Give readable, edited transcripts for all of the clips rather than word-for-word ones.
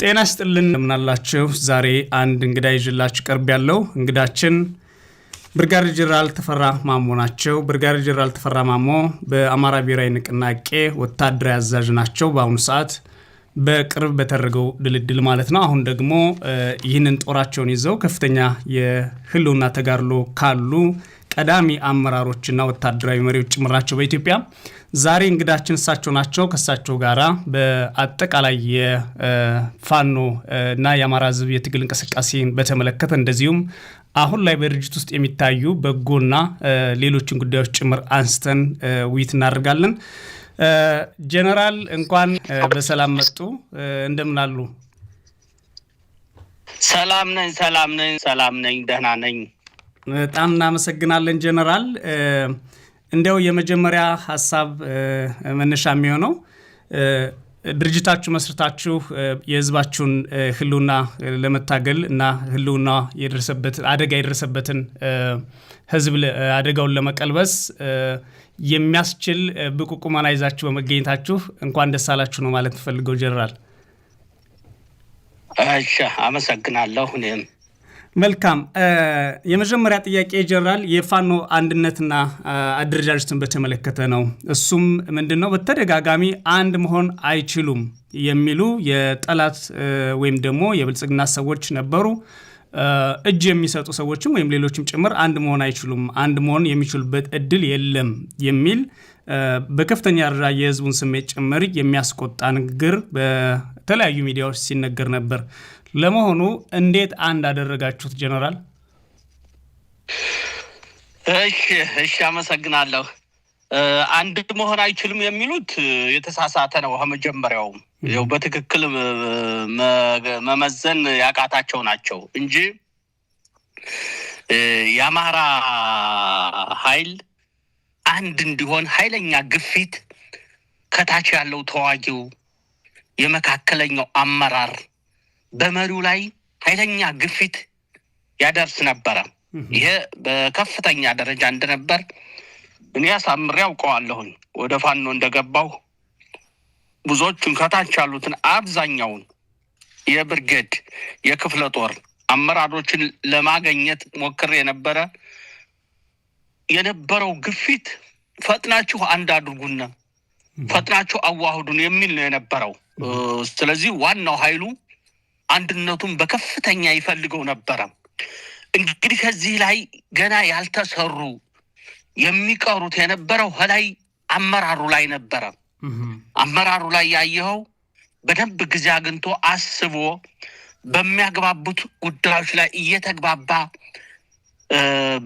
ጤና ይስጥልን እንደምናላችሁ ዛሬ አንድ እንግዳ ይዤላችሁ ቀርብ ያለው እንግዳችን ብርጋዴር ጄኔራል ተፈራ ማሞ ናቸው። ብርጋዴር ጄኔራል ተፈራ ማሞ በአማራ ብሔራዊ ንቅናቄ ወታደራዊ አዛዥ ናቸው። በአሁኑ ሰዓት በቅርብ በተደረገው ድልድል ማለት ነው። አሁን ደግሞ ይህንን ጦራቸውን ይዘው ከፍተኛ የህልውና ተጋድሎ ካሉ ቀዳሚ አመራሮችና ወታደራዊ መሪዎች ጭምር ናቸው በኢትዮጵያ። ዛሬ እንግዳችን እሳቸው ናቸው። ከእሳቸው ጋራ በአጠቃላይ የፋኖ እና የአማራ ህዝብ የትግል እንቅስቃሴን በተመለከተ እንደዚሁም አሁን ላይ በድርጅት ውስጥ የሚታዩ በጎና ሌሎችን ጉዳዮች ጭምር አንስተን ውይይት እናደርጋለን። ጄኔራል እንኳን በሰላም መጡ። እንደምን አሉ? ሰላም ነኝ ደህና ነኝ። በጣም እናመሰግናለን ጄኔራል። እንደው የመጀመሪያ ሐሳብ መነሻ የሚሆነው ድርጅታችሁ መስርታችሁ የህዝባችሁን ህልውና ለመታገል እና ህልውና አደጋ የደረሰበትን ህዝብ አደጋውን ለመቀልበስ የሚያስችል ብቁ ቁመና ይዛችሁ በመገኘታችሁ እንኳን ደስ አላችሁ ነው ማለት ፈልገው ጄኔራል። እሺ አመሰግናለሁ። እኔም መልካም። የመጀመሪያ ጥያቄ ጄኔራል የፋኖ አንድነትና አደረጃጀትን በተመለከተ ነው። እሱም ምንድነው? በተደጋጋሚ አንድ መሆን አይችሉም የሚሉ የጠላት ወይም ደግሞ የብልጽግና ሰዎች ነበሩ። እጅ የሚሰጡ ሰዎችም ወይም ሌሎችም ጭምር አንድ መሆን አይችሉም፣ አንድ መሆን የሚችሉበት እድል የለም የሚል በከፍተኛ ደረጃ የህዝቡን ስሜት ጭምር የሚያስቆጣ ንግግር በተለያዩ ሚዲያዎች ሲነገር ነበር። ለመሆኑ እንዴት አንድ አደረጋችሁት ጄኔራል? እሺ አመሰግናለሁ። አንድ መሆን አይችሉም የሚሉት የተሳሳተ ነው። ከመጀመሪያው ያው በትክክል መመዘን ያቃታቸው ናቸው እንጂ የአማራ ኃይል አንድ እንዲሆን ኃይለኛ ግፊት ከታች ያለው ተዋጊው የመካከለኛው አመራር በመሪው ላይ ኃይለኛ ግፊት ያደርስ ነበር። ይሄ በከፍተኛ ደረጃ እንደነበር እኔ አሳምሬ አውቀዋለሁ። ወደ ፋኖ እንደገባው ብዙዎቹን ከታች ያሉትን አብዛኛውን የብርጌድ የክፍለ ጦር አመራሮችን ለማግኘት ሞክሬ የነበረው ግፊት ፈጥናችሁ አንድ አድርጉና ፈጥናችሁ አዋህዱን የሚል ነው የነበረው። ስለዚህ ዋናው ኃይሉ አንድነቱን በከፍተኛ ይፈልገው ነበር። እንግዲህ ከዚህ ላይ ገና ያልተሰሩ የሚቀሩት የነበረው ላይ አመራሩ ላይ ነበር። አመራሩ ላይ ያየው በደንብ ጊዜ አግኝቶ አስቦ በሚያግባቡት ጉዳዮች ላይ እየተግባባ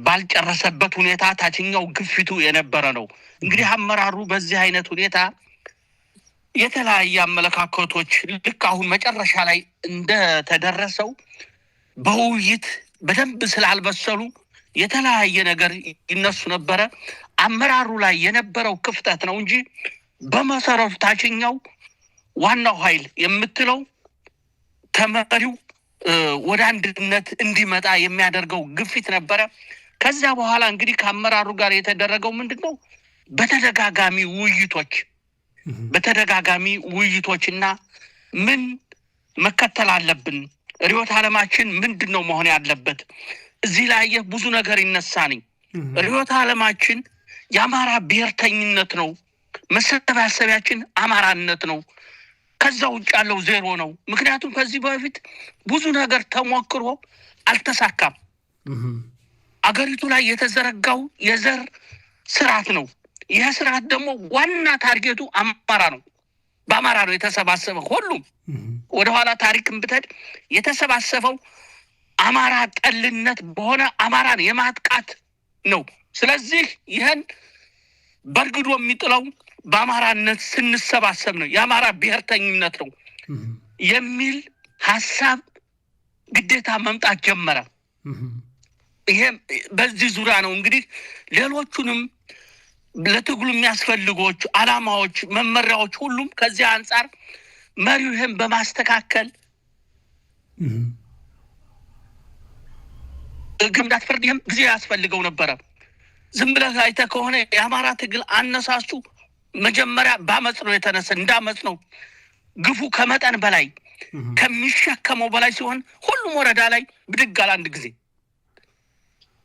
ባልጨረሰበት ሁኔታ ታችኛው ግፊቱ የነበረ ነው። እንግዲህ አመራሩ በዚህ አይነት ሁኔታ የተለያየ አመለካከቶች ልክ አሁን መጨረሻ ላይ እንደተደረሰው በውይይት በደንብ ስላልበሰሉ የተለያየ ነገር ይነሱ ነበር። አመራሩ ላይ የነበረው ክፍተት ነው እንጂ በመሰረቱ ታችኛው ዋናው ኃይል የምትለው ተመሪው ወደ አንድነት እንዲመጣ የሚያደርገው ግፊት ነበር። ከዛ በኋላ እንግዲህ ከአመራሩ ጋር የተደረገው ምንድነው? በተደጋጋሚ ውይይቶችና ምን መከተል አለብን፣ ርዕዮተ ዓለማችን ምንድነው መሆን ያለበት? እዚህ ላይ ብዙ ነገር ይነሳልኝ። ርዕዮተ ዓለማችን የአማራ ብሔርተኝነት ነው። መሰባሰቢያችን አማራነት ነው። ከዛ ውጭ ያለው ዜሮ ነው። ምክንያቱም ከዚህ በፊት ብዙ ነገር ተሞክሮ አልተሳካም። አገሪቱ ላይ የተዘረጋው የዘር ስርዓት ነው። ይህ ስርዓት ደግሞ ዋና ታርጌቱ አማራ ነው። በአማራ ነው የተሰባሰበው። ሁሉም ወደኋላ ታሪክን ብትሄድ የተሰባሰበው አማራ ጠልነት በሆነ አማራን የማጥቃት ነው። ስለዚህ ይህን በርግዶ የሚጥለው በአማራነት ስንሰባሰብ ነው፣ የአማራ ብሔርተኝነት ነው የሚል ሐሳብ ግዴታ መምጣት ጀመረ። ይሄም በዚህ ዙሪያ ነው እንግዲህ ሌሎቹንም ለትግሉ የሚያስፈልጉት ዓላማዎች፣ መመሪያዎች ሁሉም ከዚህ አንፃር መሪው ይሄን በማስተካከል ግምዳት ፍርድም ጊዜ ያስፈልገው ነበር። ዝም ብለህ አይተህ ከሆነ የአማራ ትግል አነሳሱ መጀመሪያ ባመጽ ነው የተነሳ። እንዳመጽ ነው ግፉ ከመጠን በላይ ከሚሸከመው በላይ ሲሆን ሁሉም ወረዳ ላይ ብድግ አለ አንድ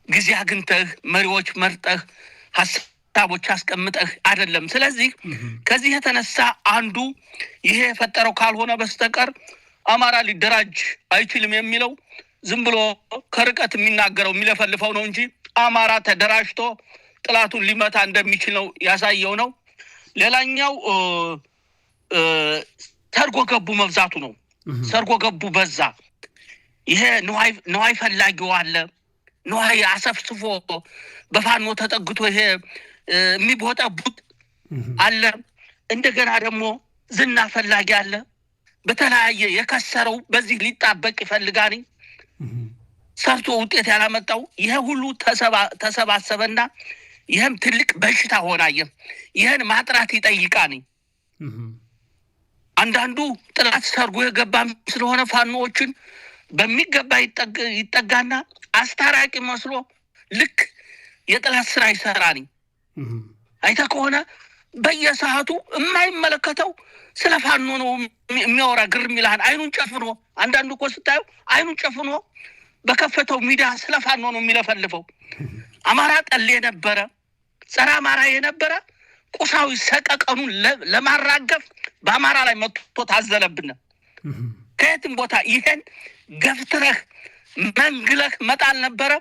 ጊዜ አግኝተህ መሪዎች መርጠህ ሐሳቦች አስቀምጠህ አይደለም። ስለዚህ ከዚህ የተነሳ አንዱ ይሄ የፈጠረው ካልሆነ በስተቀር አማራ ሊደራጅ አይችልም የሚለው ዝም ብሎ ከርቀት የሚናገረው የሚለፈልፈው ነው እንጂ አማራ ተደራጅቶ ጥላቱን ሊመታ እንደሚችል ነው ያሳየው ነው። ሌላኛው ሰርጎ ገቡ መብዛቱ ነው። ሰርጎ ገቡ በዛ። ይሄ ነዋይ ፈላጊው አለ። ነዋይ አሰፍስፎ በፋኖ ተጠግቶ ይሄ የሚቦጠቡት አለ። እንደገና ደግሞ ዝና ፈላጊ አለ። በተለያየ የከሰረው በዚህ ሊጣበቅ ይፈልጋል። ሰርቶ ውጤት ያላመጣው ይሄ ሁሉ ተሰባሰበና ይሄም ትልቅ በሽታ ሆናየ። ይሄን ማጥራት ይጠይቃል። አንዳንዱ ጥላት ሰርጎ የገባም ስለሆነ ፋኖዎችን በሚገባ ይጠጋና አስታራቂ መስሎ ልክ የጥላት ስራ ይሰራል። አይታ ከሆነ በየሰዓቱ የማይመለከተው ስለ ፋኖ ነው የሚያወራ። ግርም ይልሃል። አይኑን ጨፍኖ አንዳንዱ እኮ ስታዩ አይኑን ጨፍኖ በከፈተው ሚዲያ ስለ ፋኖ ነው የሚለፈልፈው። አማራ ጠል የነበረ ጸረ አማራ የነበረ ቁሳዊ ሰቀቀኑን ለማራገፍ በአማራ ላይ መጥቶ ታዘለብን። ከየትም ቦታ ይሄን ገፍትረህ መንግለህ መጣል ነበረ።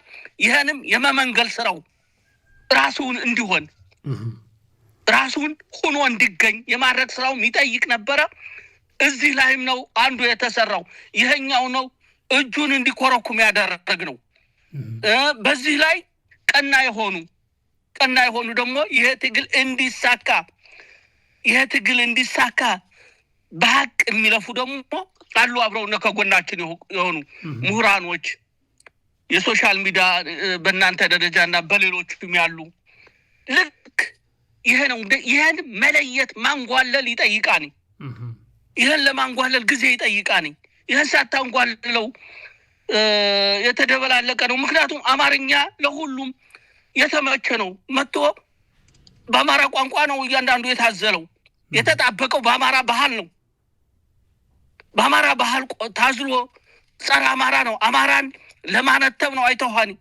ይሄንም የመመንገል ስራው ራሱን እንዲሆን ራሱን ሆኖ እንዲገኝ የማድረግ ስራው ይጠይቅ ነበረ። እዚህ ላይም ነው አንዱ የተሰራው። ይሄኛው ነው እጁን እንዲኮረኩም ያደረግ ነው። በዚህ ላይ ቀና የሆኑ ደግሞ ይሄ ትግል እንዲሳካ በሐቅ የሚለፉ ደግሞ አሉ። አብረው ከጎናችን የሆኑ ምሁራኖች፣ የሶሻል ሚዲያ በእናንተ ደረጃና በሌሎችም ያሉ ልክ ይሄ ነው። ይሄን መለየት ማንጓለል ይጠይቃል። ይሄን ለማንጓለል ጊዜ ይጠይቃል። ይሄን ሳታንጓልለው የተደበላለቀ ነው። ምክንያቱም አማርኛ ለሁሉም የተመቸ ነው። መጥቶ በአማራ ቋንቋ ነው እያንዳንዱ የታዘለው። የተጣበቀው በአማራ ባህል ነው። በአማራ ባህል ታዝሎ ጸረ አማራ ነው። አማራን ለማነተብ ነው። አይተውሃኒ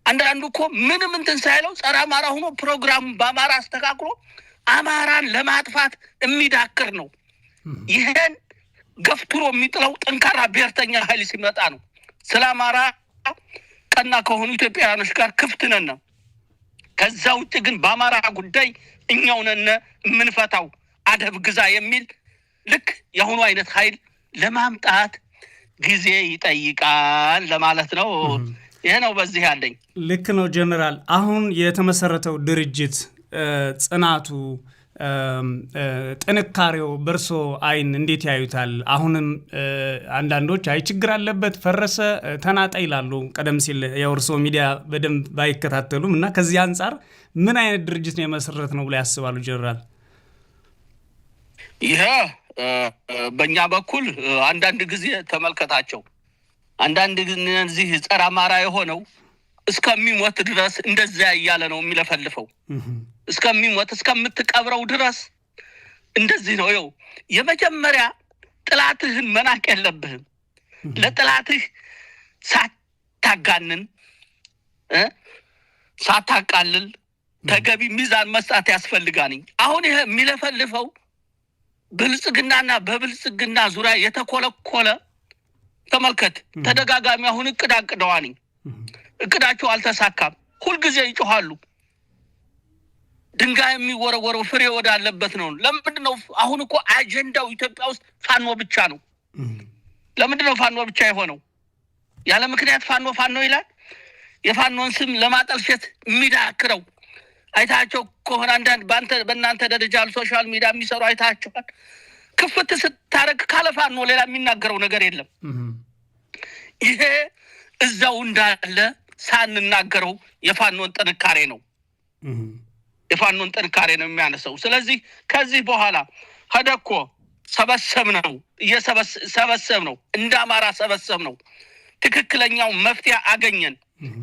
አንዳንዱ እኮ ምንም እንትን ሳይለው ጸረ አማራ ሆኖ ፕሮግራሙ በአማራ አስተካክሎ አማራን ለማጥፋት የሚዳክር ነው። ይሄን ገፍትሮ የሚጥለው ጠንካራ ብሔርተኛ ኃይል ሲመጣ ነው። ስለ አማራ ቀና ከሆኑ ኢትዮጵያውያኖች ጋር ክፍት ነን። ከዛ ውጭ ግን በአማራ ጉዳይ እኛው ነን የምንፈታው አደብ ግዛ የሚል ልክ የሆኑ አይነት ኃይል ለማምጣት ጊዜ ይጠይቃል ለማለት ነው። ይሄ ነው በዚህ ያለኝ። ልክ ነው ጀነራል። አሁን የተመሰረተው ድርጅት ጽናቱ፣ ጥንካሬው በርሶ አይን እንዴት ያዩታል? አሁንም አንዳንዶች አይ ችግር አለበት ፈረሰ ተናጠ ይላሉ። ቀደም ሲል የእርሶ ሚዲያ በደንብ ባይከታተሉም እና ከዚህ አንጻር ምን አይነት ድርጅት ነው የመሰረት ነው ብለው ያስባሉ ጀነራል? ይሄ በእኛ በኩል አንዳንድ ጊዜ ተመልከታቸው። አንዳንድ እነዚህ ጸረ አማራ የሆነው እስከሚሞት ድረስ እንደዚያ እያለ ነው የሚለፈልፈው። እስከሚሞት እስከምትቀብረው ድረስ እንደዚህ ነው። ይኸው የመጀመሪያ ጥላትህን መናቅ የለብህም። ለጥላትህ ሳታጋንን ሳታቃልል ተገቢ ሚዛን መስጠት ያስፈልጋል። አሁን ይሄ የሚለፈልፈው ብልጽግናና በብልጽግና ዙሪያ የተኮለኮለ ተመልከት። ተደጋጋሚ አሁን እቅዳቅደዋኒ እቅዳቸው አልተሳካም። ሁልጊዜ ይጮሃሉ። ድንጋይ የሚወረወረው ፍሬ ወዳለበት ነው። ለምንድነው አሁን እኮ አጀንዳው ኢትዮጵያ ውስጥ ፋኖ ብቻ ነው። ለምንድነው ፋኖ ብቻ የሆነው? ያለ ምክንያት ፋኖ ይላል። የፋኖን ስም ለማጠልሸት የሚዳክረው አይታቸው ከሆነ አንዳንድ በእናንተ ደረጃ ሶሻል ሚዲያ የሚሰሩ አይታቸዋል። ክፍት ስታረግ ካለ ፋኖ ሌላ የሚናገረው ነገር የለም። ይሄ እዛው እንዳለ ሳንናገረው የፋኖን ጥንካሬ ነው የሚያነሳው። ስለዚህ ከዚህ በኋላ ሄደኮ ሰበሰብ ነው እንደ አማራ ሰበሰብ ነው። ትክክለኛው መፍትሄ አገኘን።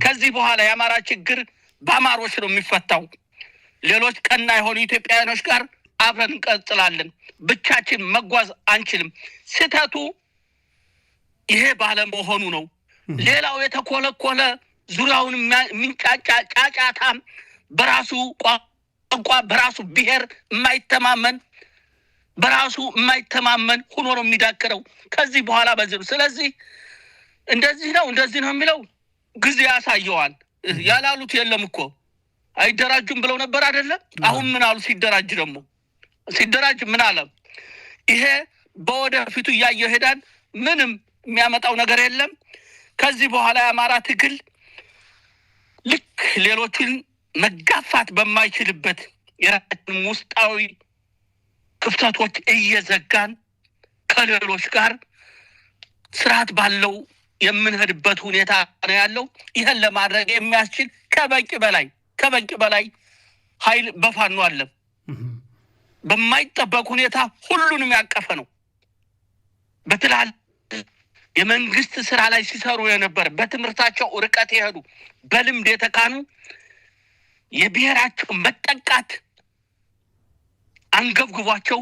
ከዚህ በኋላ የአማራ ችግር በአማሮች ነው የሚፈታው። ሌሎች ቀና የሆኑ ኢትዮጵያውያኖች ጋር አብረን እንቀጥላለን። ብቻችን መጓዝ አንችልም። ስህተቱ ይሄ ባለመሆኑ ነው። ሌላው የተኮለኮለ ዙሪያውን የሚንጫጫ ጫጫታም በራሱ ቋንቋ በራሱ ብሔር የማይተማመን ሆኖ ነው የሚዳክረው ከዚህ በኋላ በዚህ። ስለዚህ እንደዚህ ነው የሚለው ጊዜ ያሳየዋል። ያላሉት የለም እኮ አይደራጁም ብለው ነበር አይደለም? አሁን ምን አሉ? ሲደራጅ ምን አለ? ይሄ በወደፊቱ እያየ ሄዳል። ምንም የሚያመጣው ነገር የለም። ከዚህ በኋላ የአማራ ትግል ልክ ሌሎችን መጋፋት በማይችልበት የራሳችን ውስጣዊ ክፍተቶች እየዘጋን ከሌሎች ጋር ስርዓት ባለው የምንሄድበት ሁኔታ ነው ያለው። ይሄን ለማድረግ የሚያስችል ከበቂ በላይ ኃይል በፋኖ አለ። በማይጠበቅ ሁኔታ ሁሉንም ያቀፈ ነው። በትላል የመንግስት ስራ ላይ ሲሰሩ የነበረ በትምህርታቸው ርቀት የሄዱ በልምድ የተካኑ የብሔራቸው መጠቃት አንገብግቧቸው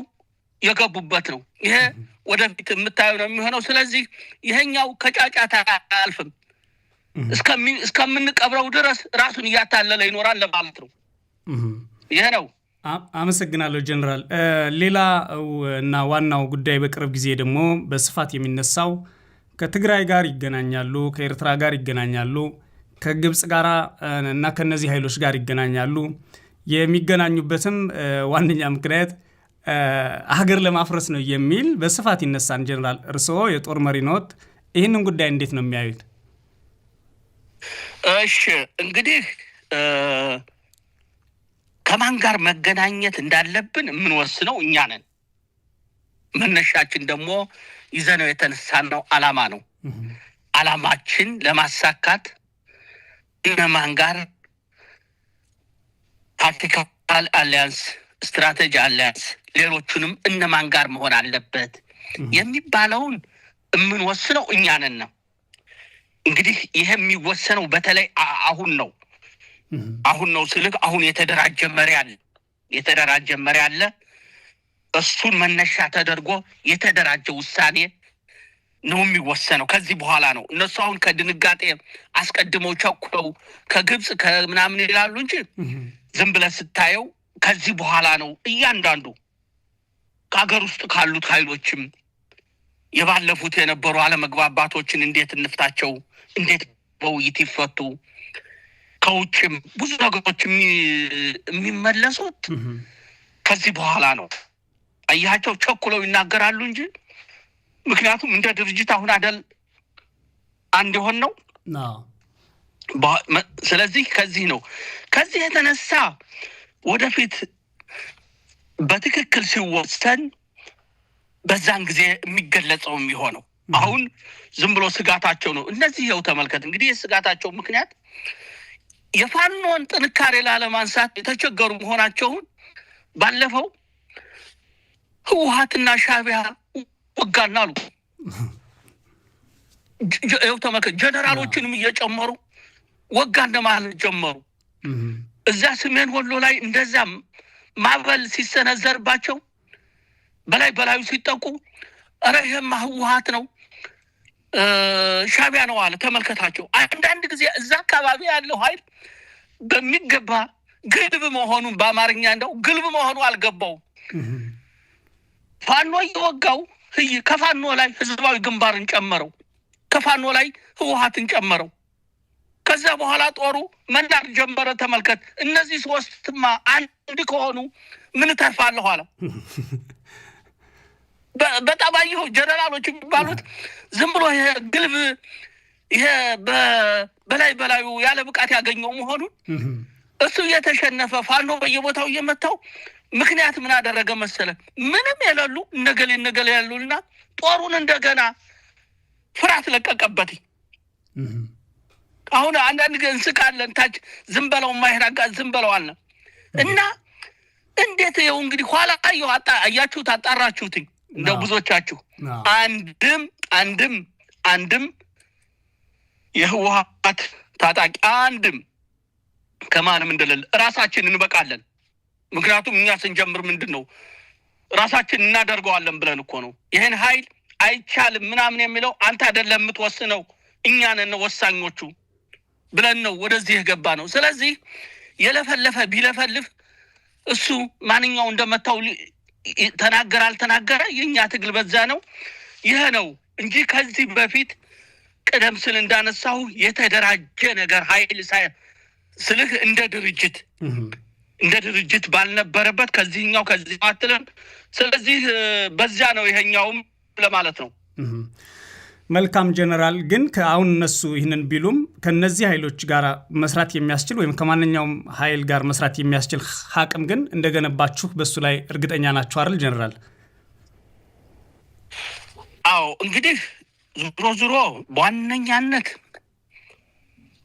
የገቡበት ነው። ይሄ ወደፊት የምታየው ነው የሚሆነው። ስለዚህ ይሄኛው ከጫጫታ አያልፍም። እስከምንቀብረው ድረስ ራሱን እያታለለ ይኖራል ለማለት ነው። ይሄ ነው። አመሰግናለሁ ጀነራል። ሌላ እና ዋናው ጉዳይ በቅርብ ጊዜ ደግሞ በስፋት የሚነሳው ከትግራይ ጋር ይገናኛሉ፣ ከኤርትራ ጋር ይገናኛሉ፣ ከግብጽ ጋር እና ከነዚህ ኃይሎች ጋር ይገናኛሉ። የሚገናኙበትም ዋነኛ ምክንያት ሀገር ለማፍረስ ነው የሚል በስፋት ይነሳን። ጀነራል እርስዎ የጦር መሪ ነዎት፣ ይህንን ጉዳይ እንዴት ነው የሚያዩት? እሺ እንግዲህ ከማን ጋር መገናኘት እንዳለብን የምንወስነው እኛ ነን። መነሻችን ደግሞ ይዘነው የተነሳነው ዓላማ ነው። ዓላማችን ለማሳካት እነማን ጋር ታክቲካል አሊያንስ፣ ስትራቴጂ አሊያንስ፣ ሌሎቹንም እነማን ጋር መሆን አለበት የሚባለውን የምንወስነው እኛ ነን ነው። እንግዲህ ይሄ የሚወሰነው በተለይ አሁን ነው ስልክ አሁን የተደራጀ መሪ አለ። እሱን መነሻ ተደርጎ የተደራጀ ውሳኔ ነው የሚወሰነው። ከዚህ በኋላ ነው እነሱ አሁን ከድንጋጤ አስቀድመው ቸኩለው ከግብጽ ከምናምን ይላሉ እንጂ ዝም ብለህ ስታየው ከዚህ በኋላ ነው እያንዳንዱ ከሀገር ውስጥ ካሉት ኃይሎችም የባለፉት የነበሩ አለመግባባቶችን እንዴት እንፍታቸው፣ እንዴት በውይይት ይፈቱ፣ ከውጭም ብዙ ነገሮች የሚመለሱት ከዚህ በኋላ ነው። አያቸው ቸኩለው ይናገራሉ እንጂ ምክንያቱም እንደ ድርጅት አሁን አይደል አንድ ሆን ነው። ስለዚህ ከዚህ የተነሳ ወደፊት በትክክል ሲወሰን በዛን ጊዜ የሚገለጸው የሚሆነው አሁን ዝም ብሎ ስጋታቸው ነው። እነዚህ ይኸው ተመልከት እንግዲህ የስጋታቸው ምክንያት የፋኖን ጥንካሬ ላለማንሳት የተቸገሩ መሆናቸውን ባለፈው ህወሓትና ሻዕቢያ ወጋና አሉ። ይኸው ተመልከት ጀነራሎችንም እየጨመሩ ወጋና ማለት ጀመሩ። እዛ ሰሜን ወሎ ላይ እንደዛ ማበል ሲሰነዘርባቸው በላዩ ሲጠቁ ኧረ ይሄማ ህወሓት ነው ሻዕቢያ ነው አለ። ተመልከታቸው። አንዳንድ ጊዜ እዛ አካባቢ ያለው ኃይል በሚገባ ግልብ መሆኑን በአማርኛ እንደው ግልብ መሆኑ አልገባውም። ፋኖ እየወጋው ከፋኖ ላይ ህዝባዊ ግንባርን ጨመረው፣ ከፋኖ ላይ ህወሓትን ጨመረው። ከዛ በኋላ ጦሩ መናር ጀመረ። ተመልከት። እነዚህ ሶስትማ አንድ ከሆኑ ምን ተርፋለሁ አለ። በጣም አየሁ ጀነራሎች የሚባሉት ዝም ብሎ ይሄ ግልብ ይሄ በላዩ ያለ ብቃት ያገኘው መሆኑን እሱ እየተሸነፈ ፋኖ በየቦታው እየመታው ምክንያት ምን አደረገ መሰለ? ምንም የሌሉ ነገሌ ያሉና ጦሩን እንደገና ፍርሃት ለቀቀበት። አሁን አንዳንድ ጊዜ እንስቃለን። ታች ዝም በለው ማይራጋ ዝም በለው አለ እና እንዴት ይኸው እንግዲህ ኋላ አያችሁት አጣራችሁት እንደው ብዙዎቻችሁ አንድም የህወሓት ታጣቂ አንድም ከማንም እንደሌለ ራሳችን እንበቃለን። ምክንያቱም እኛ ስንጀምር ምንድነው ራሳችን እናደርገዋለን ብለን እኮ ነው። ይሄን ኃይል አይቻልም ምናምን የሚለው አንተ አይደለም የምትወስነው እኛ ነን ወሳኞቹ ብለን ነው ወደዚህ የገባ ነው። ስለዚህ የለፈለፈ ቢለፈልፍ እሱ ማንኛው እንደመታው ተናገረ አልተናገረ የኛ ትግል በዛ ነው ይሄ ነው እንጂ ከዚህ በፊት ቀደም ሲል እንዳነሳው የተደራጀ ነገር ኃይል ስልህ እንደ ድርጅት ባልነበረበት ከዚህኛው ከዚህ አትለም። ስለዚህ በዛ ነው ይሄኛውም ለማለት ነው። መልካም ጀነራል፣ ግን ከአሁን እነሱ ይህንን ቢሉም ከነዚህ ኃይሎች ጋር መስራት የሚያስችል ወይም ከማንኛውም ኃይል ጋር መስራት የሚያስችል አቅም ግን እንደገነባችሁ በሱ ላይ እርግጠኛ ናችሁ አይደል ጀነራል? አዎ እንግዲህ ዙሮ በዋነኛነት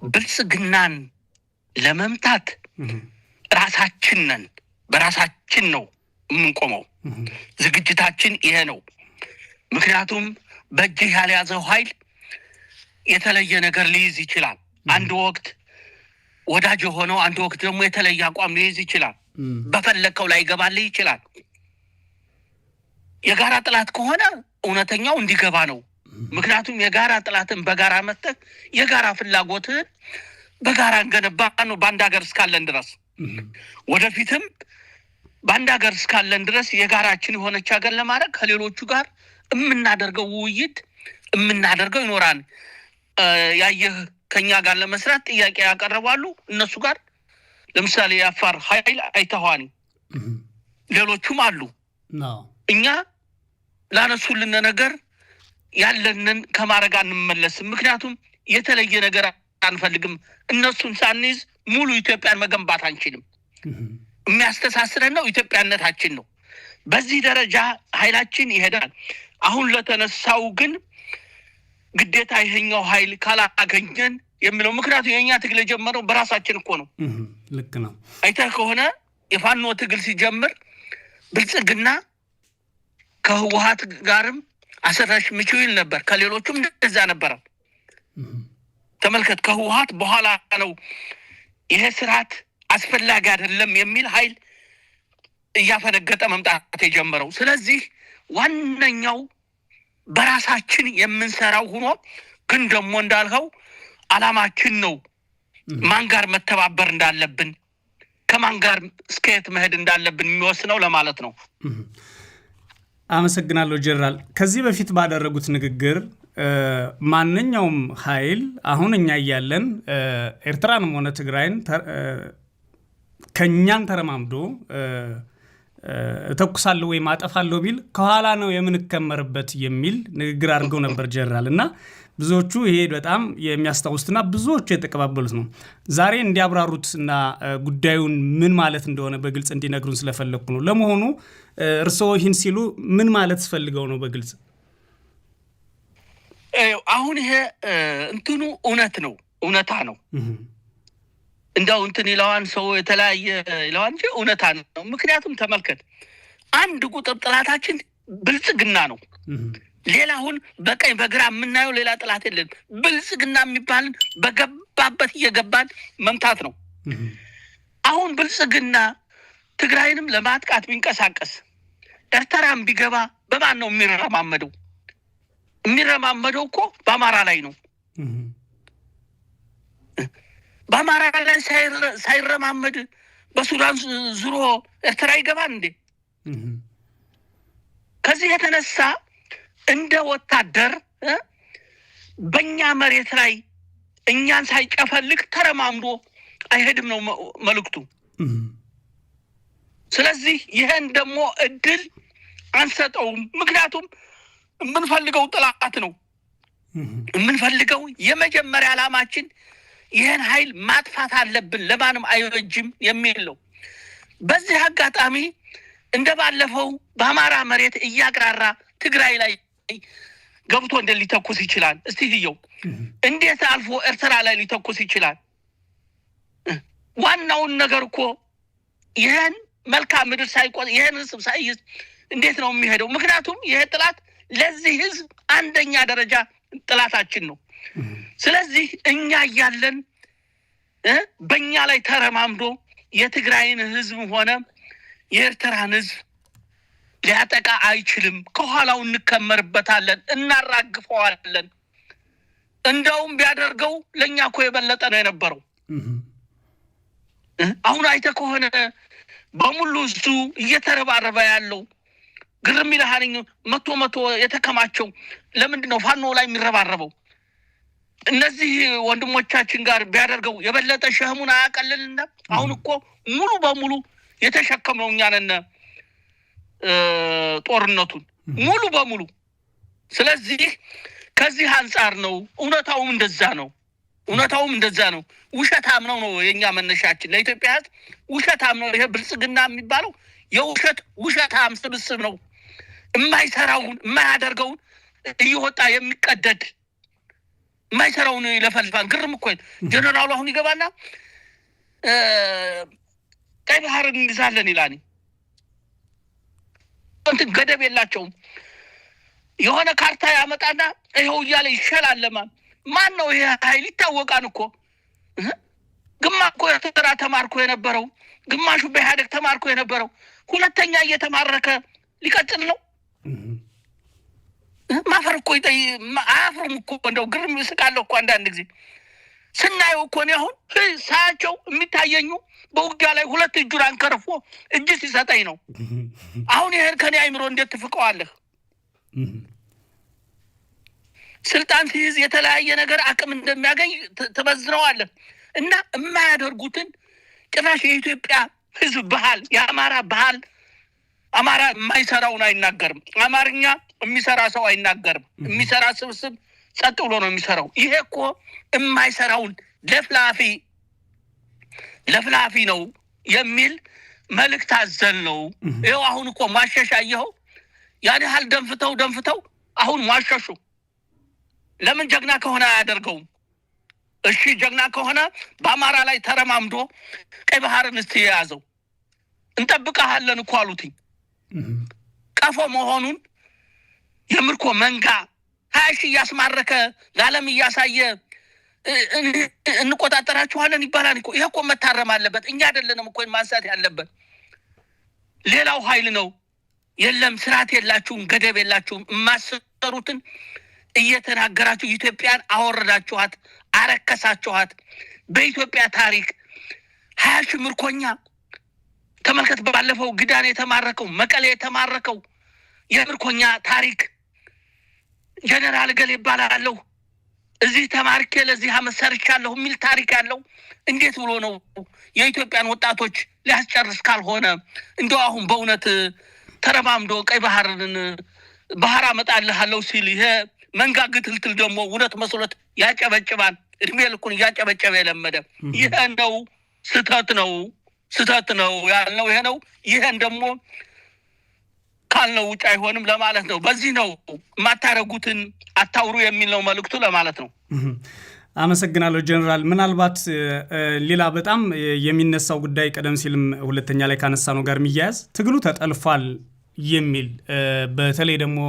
ብልጽግናን ለመምታት በራሳችን ነው የምንቆመው። ዝግጅታችን ይሄ ነው። ምክንያቱም በእጅህ ያልያዘው ኃይል የተለየ ነገር ሊይዝ ይችላል። አንድ ወቅት ወዳጅ ሆነው አንድ ወቅት ደግሞ የተለየ አቋም ሊይዝ ይችላል። በፈለከው ላይ ይገባልህ ይችላል። የጋራ ጥላት ከሆነ እውነተኛው እንዲገባ ነው። ምክንያቱም የጋራ ጥላትን በጋራ መተህ የጋራ ፍላጎትህን በጋራ እንገነባ ነው በአንድ ሀገር እስካለን ድረስ። ወደፊትም በአንድ ሀገር እስካለን ድረስ የጋራችን የሆነች ሀገር ለማድረግ ከሌሎቹ ጋር የምናደርገው ውይይት የምናደርገው ይኖራል። ያየህ ከኛ ጋር ለመስራት ጥያቄ ያቀርባሉ። እነሱ ጋር ለምሳሌ የአፋር ኃይል አይተዋል፣ ሌሎቹም አሉ። እኛ ላነሱልን ነገር ያለንን ከማረጋ እንመለስም። ምክንያቱም የተለየ ነገር አንፈልግም። እነሱን ሳንይዝ ሙሉ ኢትዮጵያን መገንባት አንችልም። የሚያስተሳስረን ነው ኢትዮጵያነታችን ነው። በዚህ ደረጃ ኃይላችን ይሄዳል። አሁን ለተነሳው ግን ግዴታ ይሄኛው ኃይል ካላገኘን የሚለው ምክንያቱም የኛ ትግል የጀመረው በራሳችን እኮ ነው። ልክ ነው። አይተህ ከሆነ የፋኖ ትግል ሲጀምር ብልጽግና ከህወሓት ጋርም አሰራሽ ምቹል ነበር፣ ከሌሎቹም እንደዛ ነበር። ተመልከት፣ ከህወሓት በኋላ ነው ይሄ ስርዓት አስፈላጊ አይደለም የሚል ኃይል እያፈነገጠ መምጣት የጀመረው። ስለዚህ ዋነኛው በራሳችን የምንሰራው ሆኖ ግን ደግሞ እንዳልኸው አላማችን ነው ማን ጋር መተባበር እንዳለብን ከማን ጋር እስከየት መሄድ እንዳለብን የሚወስነው ለማለት ነው። አመሰግናለሁ ጀነራል። ከዚህ በፊት ባደረጉት ንግግር ማንኛውም ኃይል አሁን እኛ እያለን ኤርትራንም ሆነ ትግራይን ከኛን ተረማምዶ ተኩሳለሁ ወይ ማጠፋለሁ ቢል ከኋላ ነው የምንከመርበት የሚል ንግግር አድርገው ነበር ጀነራል። እና ብዙዎቹ ይሄ በጣም የሚያስታውስና ብዙዎቹ የተቀባበሉት ነው። ዛሬ እንዲያብራሩትና ጉዳዩን ምን ማለት እንደሆነ በግልጽ እንዲነግሩን ስለፈለኩ ነው። ለመሆኑ እርስዎ ይህን ሲሉ ምን ማለት ፈልገው ነው በግልጽ? አሁን ይሄ እንትኑ እውነት ነው፣ እውነታ ነው። እንደው እንትን ይለዋን ሰው የተለያየ ይለዋን እንጂ እውነታ ነው። ምክንያቱም ተመልከት፣ አንድ ቁጥር ጥላታችን ብልጽግና ነው። ሌላ አሁን በቀኝ በግራ የምናየው ሌላ ጥላት የለም። ብልጽግና የሚባልን በገባበት እየገባን መምታት ነው። አሁን ብልጽግና ትግራይንም ለማጥቃት ቢንቀሳቀስ ኤርትራም ቢገባ በማን ነው የሚረማመደው? የሚረማመደው እኮ በአማራ ላይ ነው። በአማራ ላይ ሳይረማመድ በሱዳን ዙሮ ኤርትራ ይገባል እንዴ? ከዚህ የተነሳ እንደ ወታደር በእኛ መሬት ላይ እኛን ሳይጨፈልቅ ተረማምዶ አይሄድም ነው መልእክቱ። ስለዚህ ይሄን ደግሞ እድል አንሰጠውም። ምክንያቱም የምንፈልገው ጥላት ነው። የምንፈልገው የመጀመሪያ ዓላማችን ይሄን ኃይል ማጥፋት አለብን፣ ለማንም አይወጅም የሚል ነው። በዚህ አጋጣሚ እንደባለፈው በአማራ መሬት እያግራራ ትግራይ ላይ ገብቶ እንዴት ሊተኩስ ይችላል? እስቲ ይየው። እንዴት አልፎ ኤርትራ ላይ ሊተኩስ ይችላል? ዋናውን ነገር እኮ ይሄን መልካም ምድር ሳይቆጥ ይሄን ህዝብ ሳይይዝ እንዴት ነው የሚሄደው? ምክንያቱም ይሄ ጥላት ለዚህ ህዝብ አንደኛ ደረጃ ጥላታችን ነው። ስለዚህ እኛ እያለን በእኛ ላይ ተረማምዶ የትግራይን ህዝብ ሆነ የኤርትራን ህዝብ ሊያጠቃ አይችልም። ከኋላው እንከመርበታለን፣ እናራግፈዋለን። እንደውም ቢያደርገው ለኛ እኮ የበለጠ ነው የነበረው። አሁን አይተ ከሆነ በሙሉ እሱ እየተረባረበ ያለው ግርም ይልሃልኝ መቶ የተከማቸው ለምንድን ነው ፋኖ ላይ የሚረባረበው? እነዚህ ወንድሞቻችን ጋር ቢያደርገው የበለጠ ሸህሙን አያቀልልና? አሁን እኮ ሙሉ በሙሉ የተሸከመው እኛ ነን ጦርነቱን ሙሉ በሙሉ። ስለዚህ ከዚህ አንፃር ነው እውነታውም እንደዛ ነው። ውሸታም ነው የኛ መነሻችን። ለኢትዮጵያ ሕዝብ ውሸታም ነው። ይሄ ብልጽግና የሚባለው ውሸታም ስብስብ ነው። የማይሰራውን የማያደርገውን እየወጣ የሚቀደድ የማይሰራውን ይለፈልፋል። ግርም እኮ ጀነራሉ አሁን ይገባና ቀይ ባህርን እንይዛለን ይላል። እንትን ገደብ የላቸውም። የሆነ ካርታ ያመጣና ይኸው እያለ ይሸላለማል። ማን ነው ይሄ ኃይል? ይታወቃል እኮ። ግማሽ እኮ ኤርትራ ተማርኮ የነበረው፣ ግማሹ በኢህአዴግ ተማርኮ የነበረው ሁለተኛ እየተማረከ ሊቀጥል ነው። ማፈር እኮ አያፍሩም እኮ። እንደው ግርም ይስቃለሁ እኮ አንዳንድ ጊዜ ስናየው እኮ እኔ አሁን ሳያቸው የሚታየኙ በውጊያ ላይ ሁለት እጁን አንከርፎ እጅ ሲሰጠኝ ነው። አሁን ይሄን ከኔ አይምሮ እንዴት ትፍቀዋለህ? ስልጣን ሲይዝ የተለያየ ነገር አቅም እንደሚያገኝ ትበዝነዋለህ። እና የማያደርጉትን ጭራሽ የኢትዮጵያ ሕዝብ ባህል፣ የአማራ ባህል፣ አማራ የማይሰራውን አይናገርም። አማርኛ የሚሰራ ሰው አይናገርም። የሚሰራ ስብስብ ጸጥ ብሎ ነው የሚሰራው። ይሄ እኮ የማይሰራውን ለፍላፊ ነው የሚል መልእክት አዘል ነው። ይኸው አሁን እኮ ማሸሻየኸው ያን ያህል ደንፍተው አሁን ማሸሹ። ለምን ጀግና ከሆነ አያደርገውም? እሺ ጀግና ከሆነ በአማራ ላይ ተረማምዶ ቀይ ባህርን እስቲ የያዘው እንጠብቀሃለን እኮ አሉትኝ። ቀፎ መሆኑን የምርኮ መንጋ 20 ሺህ እያስማረከ ለዓለም እያሳየ እንቆጣጠራችኋለን ይባላል እኮ። ይሄ እኮ መታረም አለበት። እኛ አይደለንም እኮ ማንሳት ያለበት፣ ሌላው ኃይል ነው። የለም ስርዓት የላችሁም፣ ገደብ የላችሁም። የማሰሩትን እየተናገራችሁ ኢትዮጵያን አወረዳችኋት፣ አረከሳችኋት። በኢትዮጵያ ታሪክ 20 ሺህ ምርኮኛ ተመልከት። ባለፈው ግዳን የተማረከው መቀሌ የተማረከው የምርኮኛ ታሪክ ጀነራል ገሌ ይባላለሁ እዚህ ተማርኬ ለዚህ አመት ሰርቻለሁ የሚል ታሪክ ያለው እንዴት ብሎ ነው የኢትዮጵያን ወጣቶች ሊያስጨርስ? ካልሆነ እንደው አሁን በእውነት ተረማምዶ ቀይ ባህር አመጣልሃለሁ ሲል ይሄ መንጋ ግትልትል ደግሞ እውነት መስሎት ያጨበጭባል። እድሜ ልኩን እያጨበጨበ የለመደ ይሄ ነው። ስተት ነው ያልነው ይሄ ነው። ይሄን ደግሞ ካልነው ውጭ አይሆንም ለማለት ነው። በዚህ ነው የማታረጉትን አታውሩ የሚል ነው መልእክቱ ለማለት ነው። አመሰግናለሁ ጀነራል። ምናልባት ሌላ በጣም የሚነሳው ጉዳይ ቀደም ሲልም ሁለተኛ ላይ ካነሳ ነው ጋር የሚያያዝ ትግሉ ተጠልፏል የሚል በተለይ ደግሞ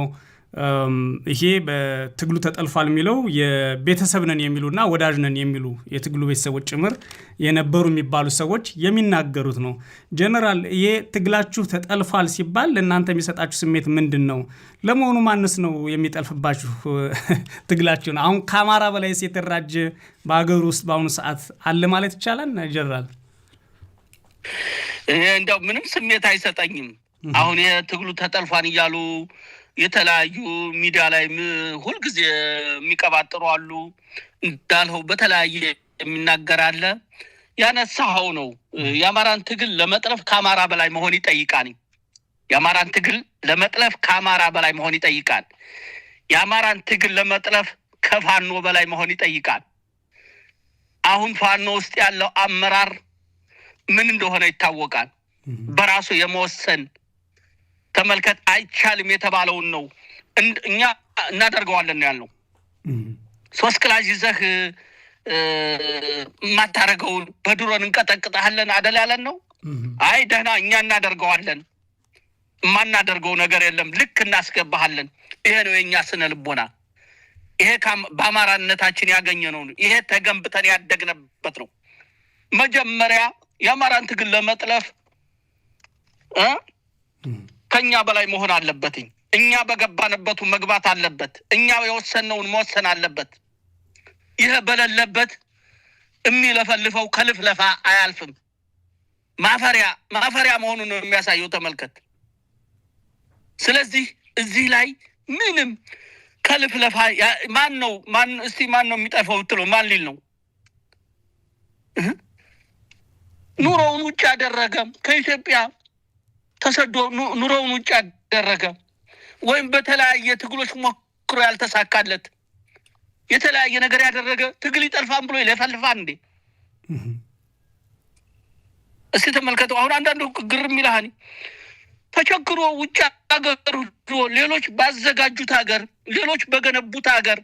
ይሄ በትግሉ ተጠልፏል የሚለው የቤተሰብ ነን የሚሉና ወዳጅ ነን የሚሉ የትግሉ ቤተሰቦች ጭምር የነበሩ የሚባሉ ሰዎች የሚናገሩት ነው። ጀነራል ይሄ ትግላችሁ ተጠልፏል ሲባል ለእናንተ የሚሰጣችሁ ስሜት ምንድን ነው? ለመሆኑ ማንስ ነው የሚጠልፍባችሁ ትግላችሁን? አሁን ከአማራ በላይ የተደራጀ በሀገር ውስጥ በአሁኑ ሰዓት አለ ማለት ይቻላል? ጀነራል እንደው ምንም ስሜት አይሰጠኝም። አሁን የትግሉ ተጠልፏል እያሉ የተለያዩ ሚዲያ ላይ ሁልጊዜ የሚቀባጥሩ አሉ። እንዳልኸው በተለያየ የሚናገር አለ። ያነሳኸው ነው። የአማራን ትግል ለመጥለፍ ከአማራ በላይ መሆን ይጠይቃል። የአማራን ትግል ለመጥለፍ ከአማራ በላይ መሆን ይጠይቃል። የአማራን ትግል ለመጥለፍ ከፋኖ በላይ መሆን ይጠይቃል። አሁን ፋኖ ውስጥ ያለው አመራር ምን እንደሆነ ይታወቃል። በራሱ የመወሰን ተመልከት፣ አይቻልም የተባለውን ነው እኛ እናደርገዋለን ያልነው። 3 ክላሽ ይዘህ ማታረገውን በድሮን እንቀጠቅጣለን አደል ያለን ነው። አይ ደህና እኛ እናደርገዋለን፣ ማናደርገው ነገር የለም፣ ልክ እናስገባሃለን። ይሄ ነው የኛ ስነ ልቦና። ይሄ በአማራነታችን ያገኘ ነው። ይሄ ተገንብተን ያደግነበት ነው። መጀመሪያ የአማራን ትግል ለመጥለፍ ከኛ በላይ መሆን አለበት። እኛ በገባንበቱ መግባት አለበት። እኛ የወሰነውን መወሰን አለበት። ይሄ በሌለበት የሚለፈልፈው ከልፍለፋ አያልፍም። ማፈሪያ መሆኑን ነው የሚያሳየው። ተመልከት። ስለዚህ እዚህ ላይ ምንም ከልፍለፋ ማን ነው የሚጠፋው ብትለው ማን ሊል ነው? ኑሮውን ውጭ ያደረገ ከኢትዮጵያ ተሰዶ ኑሮውን ውጭ ያደረገ ወይም በተለያየ ትግሎች ሞክሮ ያልተሳካለት የተለያየ ነገር ያደረገ ትግል ይጠልፋን ብሎ ይለፈልፋል እንዴ? እስቲ ተመልከተው። አሁን አንዳንዱ ግርም ይልሃል። ተቸግሮ ውጭ ሀገር ሌሎች ባዘጋጁት ሀገር ሌሎች በገነቡት ሀገር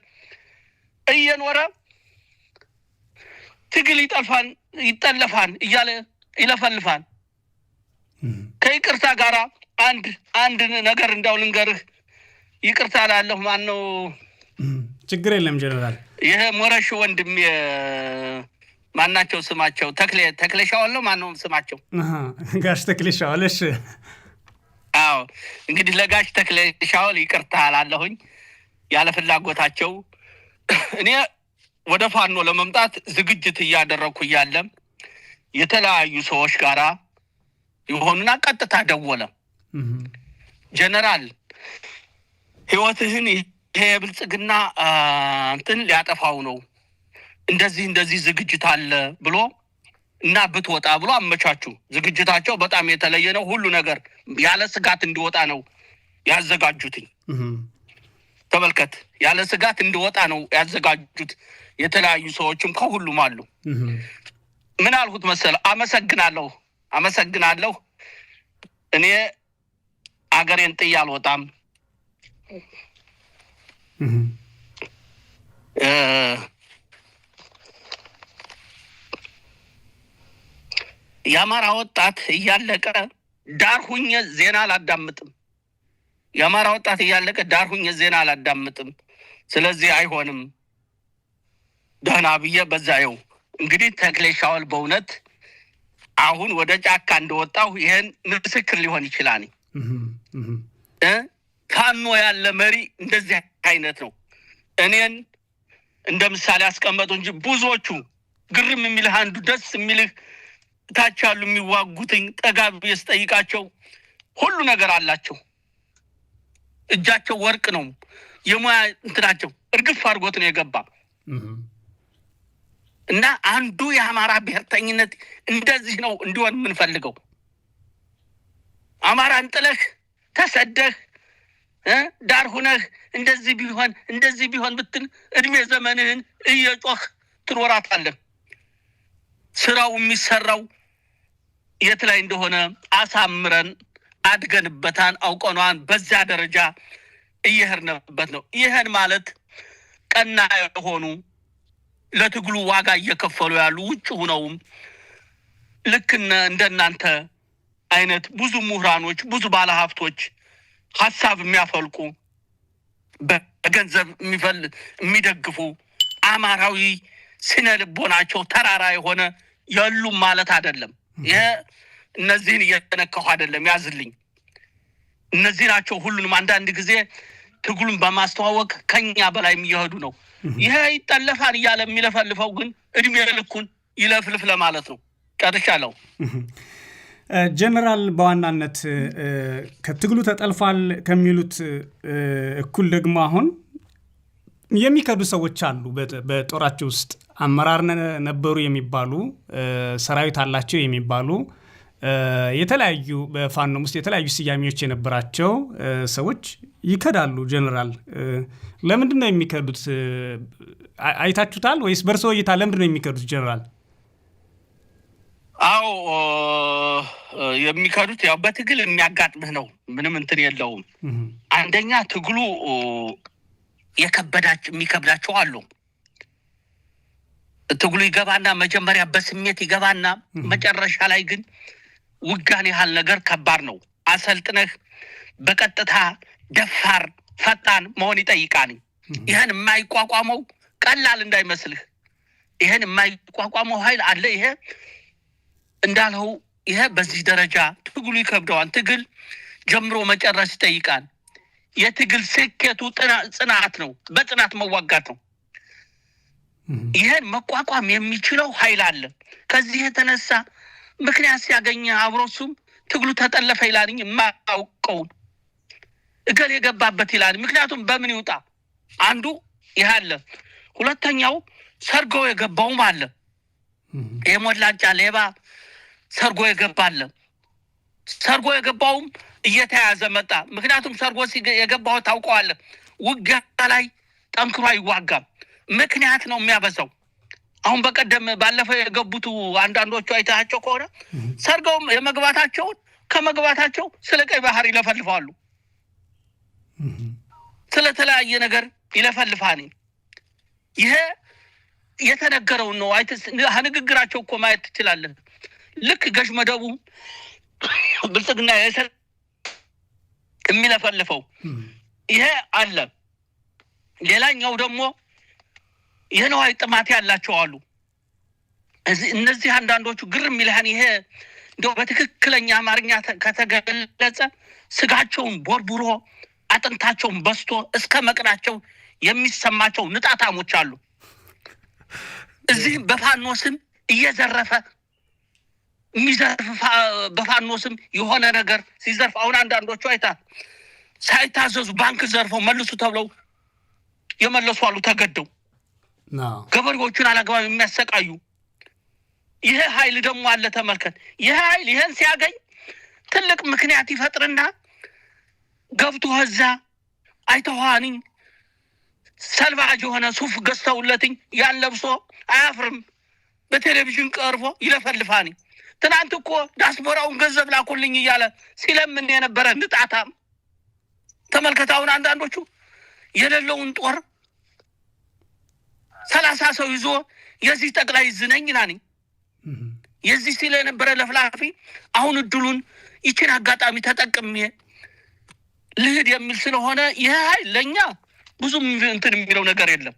እየኖረ ትግል ይጠለፋን እያለ ይለፈልፋል። ከይቅርታ ጋር አንድ ነገር እንዳው ልንገርህ። ይቅርታ ላለሁ ማን ነው? ችግር የለም ጀነራል። ይሄ ሞረሽ ወንድም ማናቸው ስማቸው? ተክሌ ሻውል ነው። ማን ነው ስማቸው? ጋሽ ተክሌ ሻውል። እሺ አዎ፣ እንግዲህ ለጋሽ ተክሌ ሻውል ይቅርታ ላለሁኝ ያለ ፍላጎታቸው እኔ ወደ ፋኖ ለመምጣት ዝግጅት እያደረኩ እያለ የተለያዩ ሰዎች ጋራ ይሆንና ቀጥታ ደወለ። ጀነራል ህይወትህን ይሄ ብልጽግና እንትን ሊያጠፋው ነው፣ እንደዚህ ዝግጅት አለ ብሎ እና ብትወጣ ብሎ አመቻቹ። ዝግጅታቸው በጣም የተለየ ነው። ሁሉ ነገር ያለ ስጋት እንዲወጣ ነው ያዘጋጁትኝ። ተመልከት፣ ያለ ስጋት እንዲወጣ ነው ያዘጋጁት። የተለያዩ ሰዎችም ከሁሉም አሉ። ምን አልኩት መሰለ? አመሰግናለሁ እኔ አገሬን ጥዬ አልወጣም። የአማራ ወጣት እያለቀ ዳር ሁኜ ዜና አላዳምጥም። የአማራ ወጣት እያለቀ ዳር ሁኜ ዜና አላዳምጥም። ስለዚህ አይሆንም ደህና ብዬ በዛየው። እንግዲህ ተክሌ ሻውል በእውነት አሁን ወደ ጫካ እንደወጣሁ ይሄን ምስክር ሊሆን ይችላል። ፋኖ ያለ መሪ እንደዚህ አይነት ነው። እኔን እንደ ምሳሌ አስቀመጡ እንጂ ብዙዎቹ ግርም የሚልህ አንዱ ደስ የሚልህ ታች ያሉ የሚዋጉትኝ ጠጋ ብዬ ስጠይቃቸው ሁሉ ነገር አላቸው። እጃቸው ወርቅ ነው። የሙያ እንትናቸው እርግፍ አድርጎት ነው የገባ እና አንዱ የአማራ ብሔርተኝነት እንደዚህ ነው እንዲሆን የምንፈልገው። አማራን ጥለህ ተሰደህ ዳር ሁነህ እንደዚህ ቢሆን ብትል እድሜ ዘመንህን እየጮህ ትኖራታለህ። ስራው የሚሰራው የት ላይ እንደሆነ አሳምረን አድገንበታን አውቀናን በዛ ደረጃ እየሄድንበት ነው። ይሄን ማለት ቀና የሆኑ ለትግሉ ዋጋ እየከፈሉ ያሉ ውጭ ሆነውም ልክ እንደናንተ አይነት ብዙ ምሁራኖች ብዙ ባለሀብቶች ሐሳብ የሚያፈልቁ በገንዘብ የሚደግፉ አማራዊ ስነ ልቦናቸው ተራራ የሆነ ያሉም ማለት አይደለም። ይሄ እነዚህን እየተነካሁ አይደለም፣ ያዝልኝ። እነዚህ ናቸው ሁሉንም አንዳንድ ጊዜ ትግሉን በማስተዋወቅ ከኛ በላይ የሚያሄዱ ነው። ይሄ ይጠለፋል እያለ የሚለፈልፈው ግን እድሜ ልኩን ይለፍልፍ ለማለት ነው። ጨርሻለሁ። ጀነራል፣ በዋናነት ከትግሉ ተጠልፏል ከሚሉት እኩል ደግሞ አሁን የሚከዱ ሰዎች አሉ። በጦራቸው ውስጥ አመራር ነበሩ የሚባሉ ሰራዊት አላቸው የሚባሉ የተለያዩ በፋኖም ውስጥ የተለያዩ ስያሜዎች የነበራቸው ሰዎች ይከዳሉ። ጀነራል፣ ለምንድን ነው የሚከዱት? አይታችሁታል ወይስ በእርሶ እይታ ለምንድን ነው የሚከዱት ጀነራል? አዎ የሚከዱት ያው በትግል የሚያጋጥምህ ነው። ምንም እንትን የለውም። አንደኛ ትግሉ የሚከብዳቸው አሉ። ትግሉ ይገባና መጀመሪያ በስሜት ይገባና መጨረሻ ላይ ግን ውጋን ያህል ነገር ከባድ ነው። አሰልጥነህ በቀጥታ ደፋር ፈጣን መሆን ይጠይቃል። ይሄን የማይቋቋመው ቀላል እንዳይመስልህ። ይሄን የማይቋቋመው ኃይል አለ። ይሄ እንዳልኸው ይሄ በዚህ ደረጃ ትግሉ ይከብደዋል። ትግል ጀምሮ መጨረስ ይጠይቃል። የትግል ስኬቱ ጽናት ነው። በጽናት መዋጋት ነው። ይሄን መቋቋም የሚችለው ኃይል አለ። ከዚህ የተነሳ ምክንያት ሲያገኝ አብሮሱም ትግሉ ተጠለፈ ይላልኝ ማውቀው እገሌ የገባበት ይላል። ምክንያቱም በምን ይውጣ አንዱ ይሄ አለ። ሁለተኛው ሰርጎ የገባውም አለ። የሞላጫ ሌባ ሰርጎ የገባለ ሰርጎ የገባውም እየተያዘ መጣ። ምክንያቱም ሰርጎ የገባው ታውቀዋለ ውጊያ ላይ ጠንክሮ አይዋጋም። ምክንያት ነው የሚያበዛው። አሁን በቀደም ባለፈው የገቡት አንዳንዶቹ አይታቸው ከሆነ ሰርገው የመግባታቸውን ከመግባታቸው ስለ ቀይ ባህር ይለፈልፋሉ። ስለተለያየ ነገር ይለፈልፋኒ። ይሄ የተነገረው ነው። ንግግራቸው እኮ ማየት ትችላለህ። ልክ ገዥ መደቡ ብልጽግና የሚለፈልፈው ይሄ አለ። ሌላኛው ደግሞ የነዋይ ጥማት ያላቸው አሉ። እነዚህ አንዳንዶቹ ግርም ይልሃን። ይሄ እንደው በትክክለኛ አማርኛ ከተገለጸ ስጋቸውን ቦርቡሮ አጥንታቸውን በስቶ እስከ መቅናቸው የሚሰማቸው ንጣታሞች አሉ። እዚህ በፋኖስም እየዘረፈ የሚዘርፍ በፋኖስም የሆነ ነገር ሲዘርፍ አሁን አንዳንዶቹ አይታ ሳይታዘዙ ባንክ ዘርፈው መልሱ ተብለው የመለሱ አሉ ተገደው ገበሬዎቹን አላግባብ የሚያሰቃዩ። ይሄ ኃይል ደግሞ አለ ተመልከት። ይሄ ኃይል ይሄን ሲያገኝ ትልቅ ምክንያት ይፈጥርና ገብቶ እዛ አይተዋኒኝ ሰልባጅ የሆነ ሱፍ ገዝተውለትኝ ያን ለብሶ አያፍርም። በቴሌቪዥን ቀርቦ ይለፈልፋኒ። ትናንት እኮ ዳስፖራውን ገንዘብ ላኩልኝ እያለ ሲለምን የነበረ ንጣታም ተመልከታውን። አንዳንዶቹ የሌለውን ጦር 30 ሰው ይዞ የዚህ ጠቅላይ ዝነኝ ናኒ የዚህ ሲለ የነበረ ለፍላፊ አሁን እድሉን ይችን አጋጣሚ ተጠቅሜ ልሂድ የሚል ስለሆነ ይሄ ኃይል ለኛ ብዙም እንትን የሚለው ነገር የለም።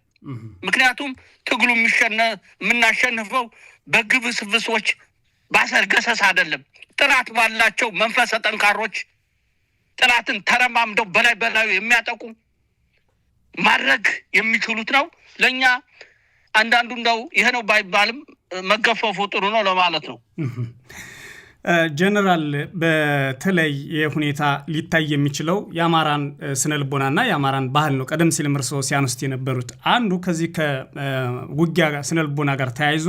ምክንያቱም ትግሉ የምናሸንፈው በግብስብሶች ባሰርገሰስ አይደለም። ጥራት ባላቸው መንፈሰ ጠንካሮች ጥላትን ተረማምደው በላይ የሚያጠቁ ማድረግ የሚችሉት ነው። ለኛ አንዳንዱ እንደው ይሄ ነው ባይባልም መገፈፉ ጥሩ ነው ለማለት ነው። ጀነራል በተለይ የሁኔታ ሊታይ የሚችለው የአማራን ስነልቦናና የአማራን ባህል ነው። ቀደም ሲል እርሶ ሲያነሱት የነበሩት አንዱ ከዚህ ከውጊያ ስነልቦና ጋር ተያይዞ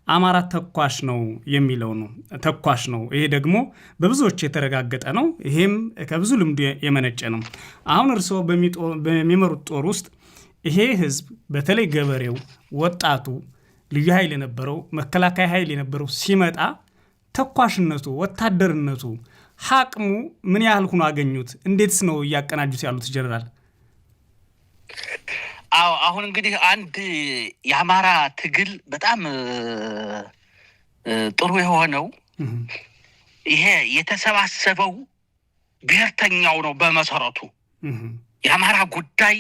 አማራ ተኳሽ ነው የሚለው ነው። ተኳሽ ነው። ይሄ ደግሞ በብዙዎች የተረጋገጠ ነው። ይሄም ከብዙ ልምድ የመነጨ ነው። አሁን እርሶ በሚመሩት ጦር ውስጥ ይሄ ህዝብ በተለይ ገበሬው፣ ወጣቱ፣ ልዩ ኃይል የነበረው መከላከያ ኃይል የነበረው ሲመጣ ተኳሽነቱ፣ ወታደርነቱ፣ ሀቅሙ ምን ያህል ሆኖ አገኙት? እንዴትስ ነው እያቀናጁት ያሉት ጀነራል? አሁን እንግዲህ አንድ የአማራ ትግል በጣም ጥሩ የሆነው ይሄ የተሰባሰበው ብሔርተኛው ነው። በመሰረቱ የአማራ ጉዳይ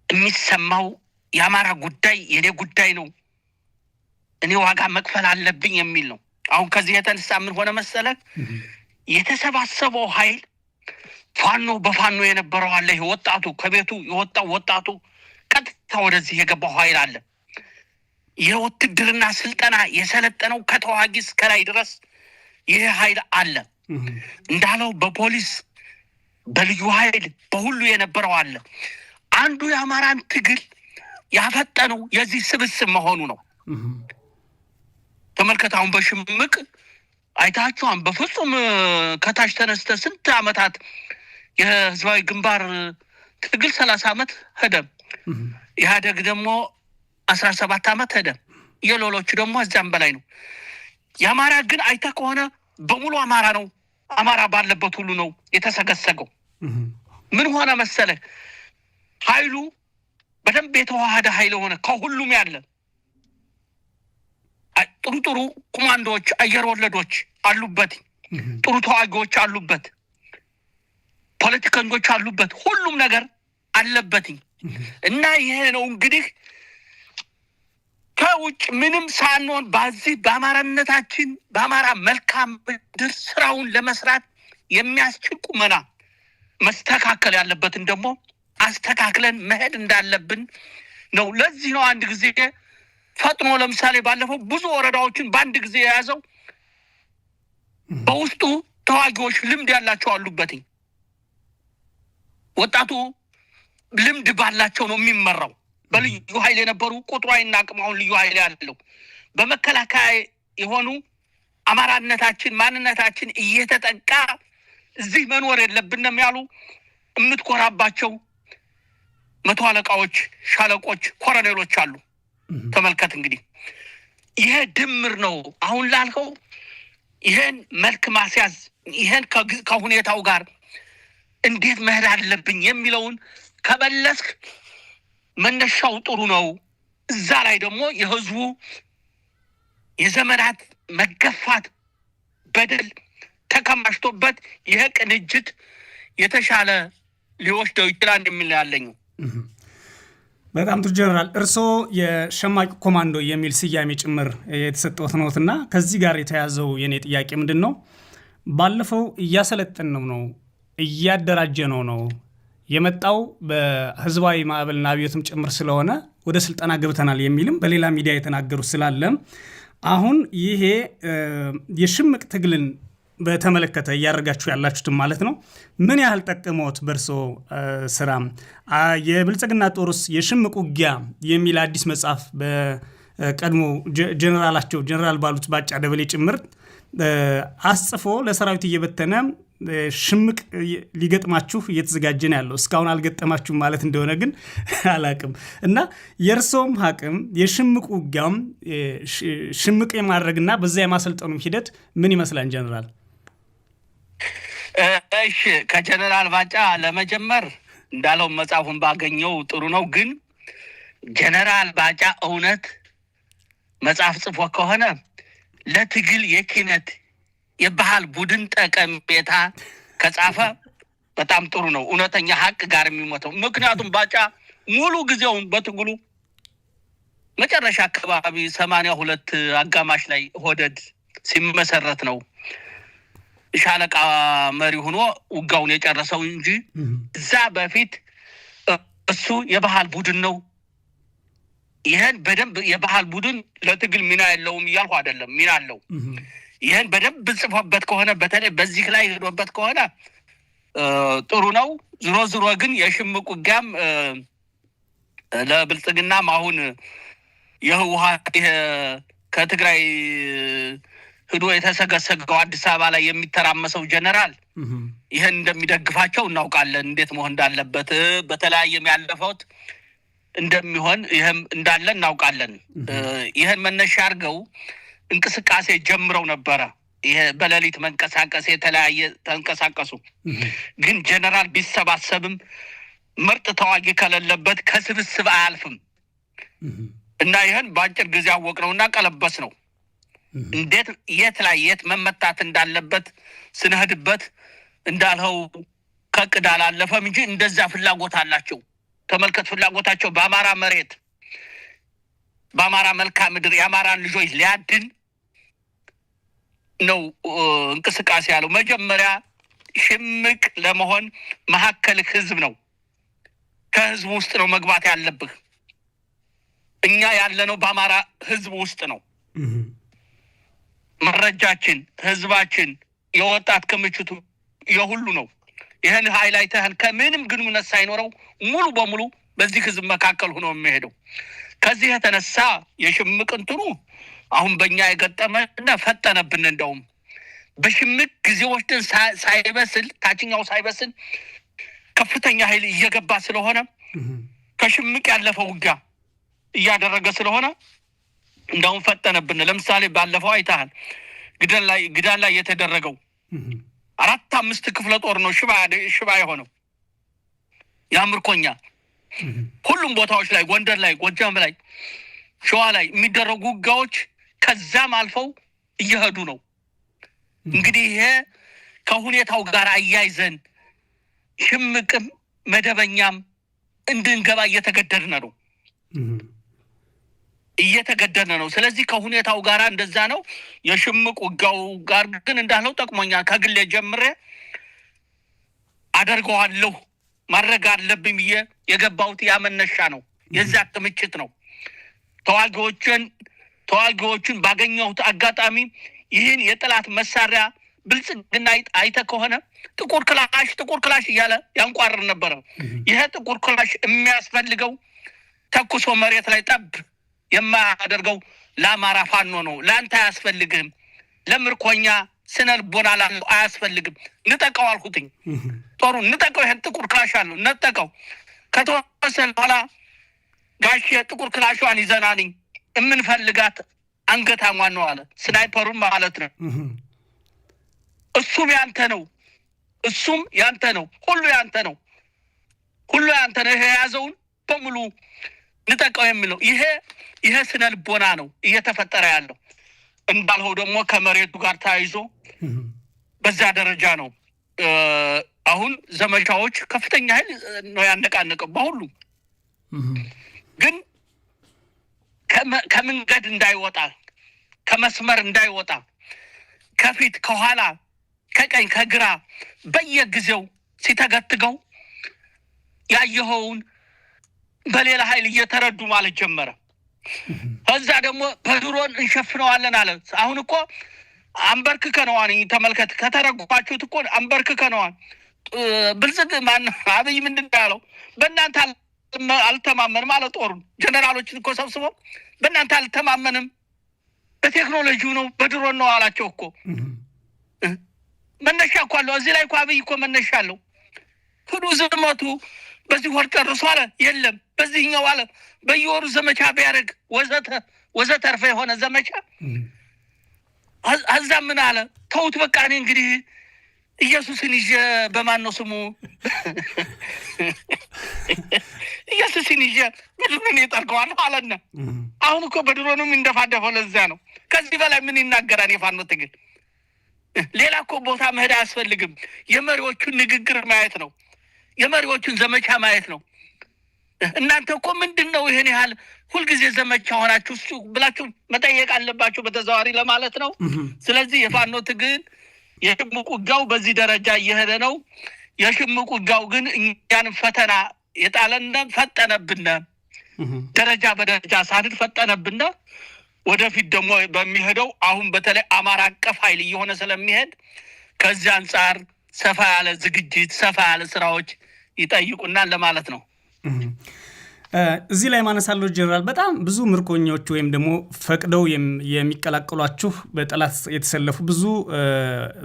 የሚሰማው የአማራ ጉዳይ የኔ ጉዳይ ነው፣ እኔ ዋጋ መክፈል አለብኝ የሚል ነው። አሁን ከዚህ የተነሳ ምን ሆነ መሰለህ? የተሰባሰበው ኃይል ፋኖ በፋኖ የነበረው አለ። ወጣቱ ከቤቱ የወጣው ወጣቱ ቀጥታ ወደዚህ የገባው ኃይል አለ። የውትድርና ስልጠና የሰለጠነው ከተዋጊ እስከ ላይ ድረስ ይሄ ኃይል አለ። እንዳለው በፖሊስ በልዩ ኃይል በሁሉ የነበረው አለ። አንዱ የአማራን ትግል ያፈጠነው የዚህ ስብስብ መሆኑ ነው። ተመልከታውን በሽምቅ አይታችኋን በፍጹም ከታች ተነስተ ስንት ዓመታት የህዝባዊ ግንባር ትግል 30 ዓመት ሄደ። ኢህአዴግ ደግሞ 17 ዓመት ሄደ። የሎሎቹ ደግሞ እዛም በላይ ነው። የአማራ ግን አይታ ከሆነ በሙሉ አማራ ነው። አማራ ባለበት ሁሉ ነው የተሰገሰገው። ምን ሆነ መሰለ? ኃይሉ በደንብ የተዋሃደ ኃይል ሆነ። ከሁሉም ያለ ጥሩ ኮማንዶዎች፣ አየር ወለዶች አሉበት፣ ጥሩ ተዋጊዎች አሉበት፣ ፖለቲከኞች አሉበት፣ ሁሉም ነገር አለበት። እና ይሄ ነው እንግዲህ ከውጭ ምንም ሳንሆን በዚህ በአማራነታችን በአማራ መልካም ምድር ስራውን ለመስራት የሚያስችል ቁመና መስተካከል ያለበትን ደግሞ አስተካክለን መሄድ እንዳለብን ነው። ለዚህ ነው አንድ ጊዜ ፈጥኖ ለምሳሌ ባለፈው ብዙ ወረዳዎችን በአንድ ጊዜ የያዘው በውስጡ ተዋጊዎች ልምድ ያላቸው አሉበት። ወጣቱ ልምድ ባላቸው ነው የሚመራው። በልዩ ኃይል የነበሩ ቁጥሩ አይናቅም። አሁን ልዩ ኃይል ያለው በመከላከያ የሆኑ አማራነታችን ማንነታችን እየተጠቃ እዚህ መኖር የለብንም ያሉ የምትኮራባቸው መቶ አለቃዎች፣ ሻለቆች፣ ኮሎኔሎች አሉ። ተመልከት እንግዲህ ይሄ ድምር ነው። አሁን ላልከው ይሄን መልክ ማስያዝ ይሄን ከሁኔታው ጋር እንዴት መሄድ አለብኝ የሚለውን ከበለስክ መነሻው ጥሩ ነው። እዛ ላይ ደግሞ የህዝቡ የዘመናት መገፋት በደል ተከማችቶበት ይሄ ቅንጅት የተሻለ ሊወስደው ይችላል የሚል ያለኝ። በጣም ጥሩ ጀነራል፣ እርስዎ የሸማቂ ኮማንዶ የሚል ስያሜ ጭምር የተሰጠዎት ነዎትና ከዚህ ጋር የተያዘው የኔ ጥያቄ ምንድን ነው? ባለፈው እያሰለጠነው ነው እያደራጀነው ነው የመጣው በህዝባዊ ማዕበልና አብዮትም ጭምር ስለሆነ ወደ ስልጠና ገብተናል የሚልም በሌላ ሚዲያ የተናገሩት ስላለም አሁን ይሄ የሽምቅ ትግልን በተመለከተ እያደረጋችሁ ያላችሁት ማለት ነው ምን ያህል ጠቀመዎት በርሶ ስራ? የብልጽግና ጦርስ የሽምቅ ውጊያ የሚል አዲስ መጽሐፍ በቀድሞ ጀነራል ባሉት ባጫ ደበሌ ጭምር አስጽፎ ለሰራዊት እየበተነ ሽምቅ ሊገጥማችሁ እየተዘጋጀ ነው ያለው። እስካሁን አልገጠማችሁም ማለት እንደሆነ ግን አላቅም። እና የእርሶም አቅም የሽምቅ ውጊያም ሽምቅ የማድረግና በዛ የማሰልጠኑ ሂደት ምን ይመስላል ጀነራል? እሺ ከጀነራል ባጫ ለመጀመር እንዳለው መጽሐፉን ባገኘው ጥሩ ነው። ግን ጀነራል ባጫ እውነት መጽሐፍ ጽፎ ከሆነ ለትግል የኪነት የባህል ቡድን ጠቀሜታ ከጻፈ በጣም ጥሩ ነው። እውነተኛ ሀቅ ጋር የሚሞተው ምክንያቱም ባጫ ሙሉ ጊዜውን በትግሉ መጨረሻ አካባቢ 82 አጋማሽ ላይ ሆደድ ሲመሰረት ነው ሻለቃ መሪ ሆኖ ውጋውን የጨረሰው እንጂ እዛ በፊት እሱ የባህል ቡድን ነው። ይሄን በደንብ የባህል ቡድን ለትግል ሚና የለውም እያልኩ አይደለም፣ ሚና አለው። ይሄን በደንብ ጽፎበት ከሆነ በተለይ በዚህ ላይ ሄዶበት ከሆነ ጥሩ ነው። ዝሮ ግን የሽምቅ ውጊያም ለብልጽግናም አሁን የህወሓት ከትግራይ ሄዶ የተሰገሰገው አዲስ አበባ ላይ የሚተራመሰው ጀነራል ይሄን እንደሚደግፋቸው እናውቃለን። እንዴት መሆን እንዳለበት በተለያየም ያለፈውት እንደሚሆን ይሄም እንዳለ እናውቃለን። ይሄን መነሻ አድርገው እንቅስቃሴ ጀምረው ነበረ። ይሄ በሌሊት መንቀሳቀስ የተለያየ ተንቀሳቀሱ። ግን ጀነራል ቢሰባሰብም ምርጥ ተዋጊ ከሌለበት ከስብስብ አያልፍም እና ይሄን በአጭር ጊዜ አወቅነውና ቀለበስ ነው። እንዴት የት መመታት እንዳለበት ስንሄድበት እንዳልኸው ከቅድ አላለፈም እንጂ እንደዛ ፍላጎት አላቸው። ተመልከት ፍላጎታቸው በአማራ መሬት በአማራ መልክዓ ምድር የአማራን ልጆች ሊያድን ነው እንቅስቃሴ ያለው። መጀመሪያ ሽምቅ ለመሆን መሀከል ህዝብ ነው። ከህዝብ ውስጥ ነው መግባት ያለብህ። እኛ ያለነው በአማራ ህዝብ ውስጥ ነው። መረጃችን ህዝባችን የወጣት ክምችቱ የሁሉ ነው። ይሄን ሃይላይተህን ከምንም ግንኙነት ሳይኖረው ሙሉ በሙሉ በዚህ ህዝብ መካከል ሆኖ የሚሄደው ከዚህ የተነሳ የሽምቅ እንትኑ አሁን በእኛ የገጠመና ፈጠነብን። እንደውም በሽምቅ ጊዜዎችን ሳይበስል ታችኛው ሳይበስል ከፍተኛ ኃይል እየገባ ስለሆነ ከሽምቅ ያለፈው ውጊያ እያደረገ ስለሆነ እንደውም ፈጠነብን። ለምሳሌ ባለፈው አይታል ግዳን ላይ የተደረገው 4-5 ክፍለ ጦር ነው ሽባ የሆነው ያምርኮኛ ሁሉም ቦታዎች ላይ ጎንደር ላይ ጎጃም ላይ ሸዋ ላይ የሚደረጉ ውጊያዎች ከዛም አልፈው እየሄዱ ነው። እንግዲህ ይሄ ከሁኔታው ጋር አያይዘን ሽምቅም መደበኛም እንድንገባ እየተገደድን ነው። ስለዚህ ከሁኔታው ጋር እንደዛ ነው። የሽምቅ ውጊያው ጋር ግን እንዳለው ጠቅሞኛል። ከግሌ ጀምሬ አደርገዋለሁ ማድረግ አለብኝ የገባውት ያመነሻ ነው የዛ ጥምችት ነው ተዋጊዎችን ባገኘሁት አጋጣሚ ይህን የጥላት መሳሪያ ብልጽግና አይተ ከሆነ ጥቁር ክላሽ እያለ ያንቋርር ነበር ይሄ ጥቁር ክላሽ የሚያስፈልገው ተኩሶ መሬት ላይ ጠብ የማያደርገው ለአማራ ፋኖ ነው ላንተ አያስፈልግም ለምርኮኛ ስነልቦና አያስፈልግም ንጠቀው አልኩትኝ ጦሩ ንጠቀው ይሄን ጥቁር ክላሽ አለ ንጠቀው ከተወሰነ በኋላ ጋሽ ጥቁር ክላሿን ይዘናልኝ እምንፈልጋት አንገታሟን ነው አለ ስናይፐሩን ማለት ነው እሱም ያንተ ነው ሁሉ ያንተ ነው ይሄ ያዘውን በሙሉ ንጠቀው የሚለው ይሄ ስነልቦና ነው እየተፈጠረ ያለው እንዳልሆ ደግሞ ከመሬቱ ጋር ታይዞ በዛ ደረጃ ነው አሁን ዘመቻዎች ከፍተኛ ኃይል ነው ያነቃነቀው በሁሉ ግን ከመንገድ እንዳይወጣ ከመስመር እንዳይወጣ ከፊት ከኋላ ከቀኝ ከግራ በየጊዜው ሲተገትገው ያየኸውን በሌላ ኃይል እየተረዱ ማለት ጀመረ ከዛ ደግሞ በድሮን እንሸፍነዋለን አለ አሁን እኮ አንበርክከነዋን ተመልከት ከተረጓችሁት እኮ አንበርክከነዋን ብልጽግ ማን አብይ ምንድን ያለው በእናንተ አልተማመንም አለ ጦሩን ጀነራሎችን እኮ ሰብስበው በእናንተ አልተማመንም በቴክኖሎጂው ነው በድሮን ነው አላቸው እኮ መነሻ እኮ አለው እዚህ ላይ እኮ አብይ እኮ መነሻ አለው ሁሉ ዝመቱ በዚህ ወር ጨርሶ አለ የለም በዚህኛው አለ በየወሩ ዘመቻ ቢያደርግ ወዘተርፈ የሆነ ዘመቻ አዛ ምን አለ ተውት በቃ እኔ እንግዲህ ኢየሱስን ይዤ በማን ነው ስሙ ኢየሱስን ይዤ ምንም ይጠርቀዋል አለና አሁን እኮ በድሮንም እንደፋደፈው ለዛ ነው ከዚህ በላይ ምን ይናገራል የፋኖ ትግል ሌላ እኮ ቦታ መሄድ አያስፈልግም የመሪዎቹን ንግግር ማየት ነው የመሪዎቹን ዘመቻ ማየት ነው እናንተ እኮ ምንድነው ይሄን ያህል ሁልጊዜ ዘመቻ ሆናችሁ ብላችሁ መጠየቅ አለባችሁ በተዛዋሪ ለማለት ነው ስለዚህ የፋኖ ትግል የሽምቁ ውጊያው በዚህ ደረጃ እየሄደ ነው የሽምቁ ውጊያው ግን እኛን ፈተና የጣለና ፈጠነብና ደረጃ በደረጃ ሳድር ፈጠነብና ወደፊት ደግሞ በሚሄደው አሁን በተለይ አማራ አቀፍ ኃይል እየሆነ ስለሚሄድ ከዚህ አንፃር ሰፋ ያለ ዝግጅት ሰፋ ያለ ስራዎች ይጠይቁናል ለማለት ነው እዚህ ላይ ማነሳለው ጀነራል በጣም ብዙ ምርኮኞች ወይም ደግሞ ፈቅደው የሚቀላቀሏችሁ በጠላት የተሰለፉ ብዙ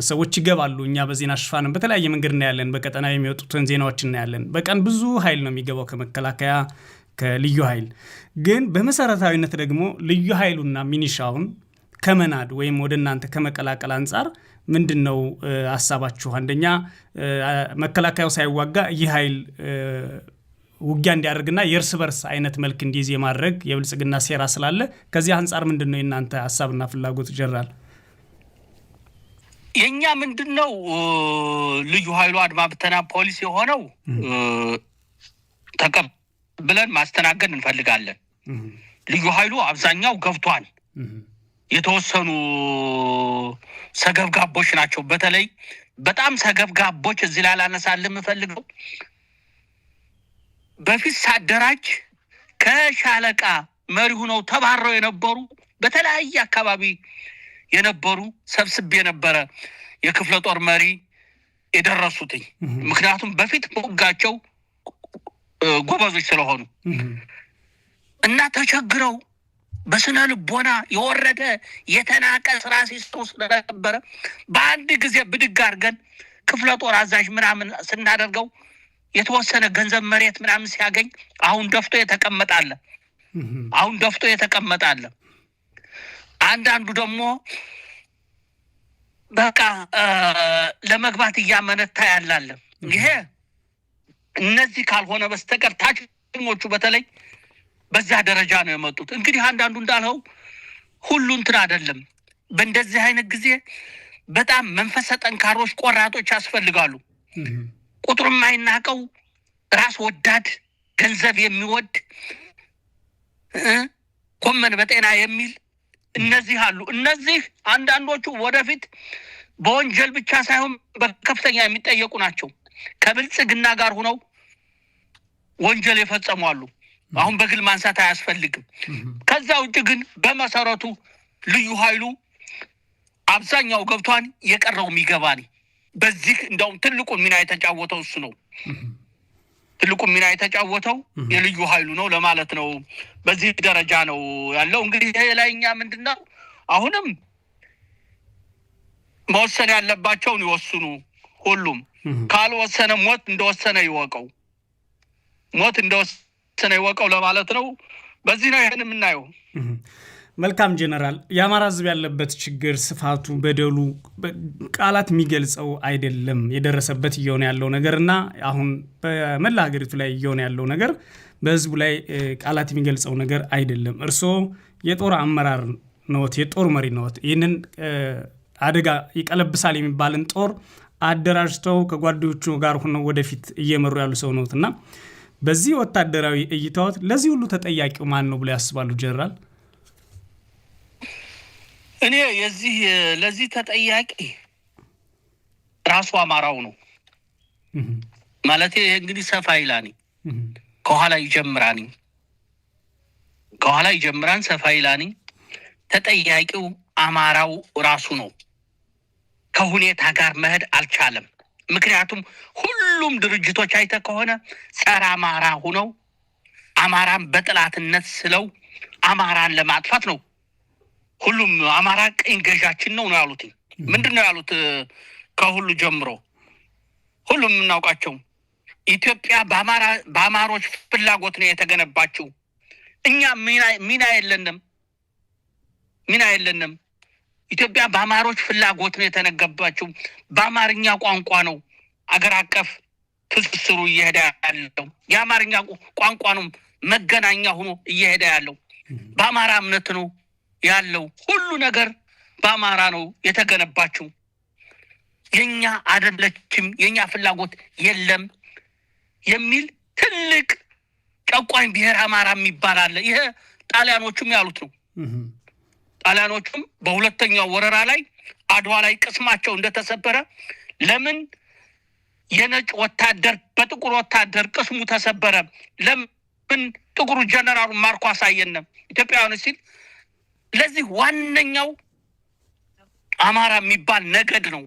ሰዎች ይገባሉ እኛ በዜና ሽፋንም በተለያየ መንገድ እናያለን በቀጠና የሚወጡትን ዜናዎች እናያለን በቀን ብዙ ኃይል ነው የሚገባው ከመከላከያ ከልዩ ኃይል ግን በመሰረታዊነት ደግሞ ልዩ ኃይሉና ሚኒሻውን ከመናድ ወይም ወደናንተ ከመቀላቀል አንፃር ምንድነው ሐሳባችሁ አንደኛ መከላከያው ሳይዋጋ ይህ ኃይል ውጊያ እንዲያደርግና የርስ በርስ አይነት መልክ እንዲይዝ የማድረግ የብልጽግና ሴራ ስላለ ከዚህ አንፃር ምንድነው የናንተ ሐሳብና ፍላጎት ጀነራል የኛ ምንድነው ልዩ ኃይሉ አድማ ብተና ፖሊስ የሆነው ተቀብለን ማስተናገድ እንፈልጋለን ልዩ ኃይሉ አብዛኛው ገብቷል የተወሰኑ ሰገብጋቦች ናቸው በተለይ በጣም ሰገብጋቦች እዚህ ላይ ላነሳልም ፈልገው በፊት ሳደራጅ ከሻለቃ መሪ ሆነው ተባረው የነበሩ በተለያየ አካባቢ የነበሩ ሰብስብ የነበረ የክፍለ ጦር መሪ የደረሱትኝ ምክንያቱም በፊት ሞጋቸው ጎበዞች ስለሆኑ እና ተቸግረው በስነ ልቦና የወረደ የተናቀ ስራ ሲስተው ስለነበረ በአንድ ጊዜ ብድግ አድርገን ክፍለ ጦር አዛዥ ምናምን ስናደርገው የተወሰነ ገንዘብ መሬት ምናምን ሲያገኝ አሁን ደፍቶ የተቀመጣለ አንዳንዱ ደግሞ በቃ ለመግባት ያመነታ ያላለ ይሄ እነዚህ ካልሆነ በስተቀር ታችኞቹ በተለይ በዛ ደረጃ ነው የመጡት እንግዲህ አንዳንዱ እንዳለው ሁሉ እንትን አይደለም በእንደዚህ አይነት ጊዜ በጣም መንፈሰ ጠንካሮች ቆራጦች ያስፈልጋሉ ቁጥሩ የማይናቀው ራስ ወዳድ ገንዘብ የሚወድ ኮመን በጤና የሚል እነዚህ አሉ እነዚህ አንዳንዶቹ ወደፊት በወንጀል ብቻ ሳይሆን በከፍተኛ የሚጠየቁ ናቸው ከብልጽግና ጋር ሆነው ወንጀል የፈጸሙ አሉ። አሁን በግል ማንሳት አያስፈልግም። ከዛ ውጭ ግን በመሰረቱ ልዩ ኃይሉ አብዛኛው ገብቷን የቀረው የሚገባኒ በዚህ እንደውም ትልቁ ሚና የተጫወተው እሱ ነው። ትልቁ ሚና የተጫወተው የልዩ ኃይሉ ነው ለማለት ነው። በዚህ ደረጃ ነው ያለው። እንግዲህ ይሄ ላይኛ ምንድነው አሁንም መወሰን ያለባቸውን ይወስኑ። ሁሉም ካልወሰነ ሞት እንደወሰነ ይወቀው፣ ሞት እንደወሰነ ይወቀው ለማለት ነው። በዚህ ነው ይሄን የምናየው። መልካም ጄኔራል፣ የአማራ ህዝብ ያለበት ችግር ስፋቱ፣ በደሉ ቃላት የሚገልጸው አይደለም። የደረሰበት እየሆነ ያለው ነገርና አሁን በመላ ሀገሪቱ ላይ እየሆነ ያለው ነገር በህዝቡ ላይ ቃላት የሚገልጸው ነገር አይደለም። እርስዎ የጦር አመራር ነዎት፣ የጦር መሪ ነዎት። ይህንን አደጋ ይቀለብሳል የሚባልን ጦር አደራጅተው ከጓደኞቹ ጋር ሆነው ወደፊት እየመሩ ያሉ ሰው ነዎትና በዚህ ወታደራዊ እይታዎት ለዚህ ሁሉ ተጠያቂው ማን ነው ብሎ ያስባሉ ጄኔራል? እኔ ለዚህ ተጠያቂ ራሱ አማራው ነው ማለት እንግዲህ ሰፋ ይላኒ ከኋላ ይጀምራን ሰፋ ይላኒ ተጠያቂው አማራው ራሱ ነው። ከሁኔታ ጋር መሄድ አልቻለም። ምክንያቱም ሁሉም ድርጅቶች አይተ ከሆነ ጸረ አማራ ሆነው አማራን በጥላትነት ስለው አማራን ለማጥፋት ነው። ሁሉም አማራ ቀኝ ገዣችን ነው ያሉት። ምንድነው ያሉት? ከሁሉ ጀምሮ ሁሉም እናውቃቸው ኢትዮጵያ በአማሮች ፍላጎት ነው የተገነባችው። እኛ ሚና የለንም። ኢትዮጵያ በአማሮች ፍላጎት ነው የተነገባችው። በአማርኛ ቋንቋ ነው አገር አቀፍ ትስስሩ እየሄደ ያለው። የአማርኛ ቋንቋ ነው መገናኛ ሆኖ እየሄደ ያለው። በአማራ እምነት ነው ያለው። ሁሉ ነገር በአማራ ነው የተገነባችው። የኛ አይደለችም፣ የኛ ፍላጎት የለም የሚል ትልቅ ጨቋኝ ብሔር አማራ የሚባል አለ። ይሄ ጣሊያኖቹም ያሉት ነው። ጣሊያኖቹም በሁለተኛው ወረራ ላይ አድዋ ላይ ቅስማቸው እንደተሰበረ ለምን የነጭ ወታደር በጥቁር ወታደር ቅስሙ ተሰበረ? ለምን ጥቁሩ ጀነራሉ ማርኮ አሳየን ኢትዮጵያውያን ሲል ለዚህ ዋነኛው አማራ የሚባል ነገድ ነው።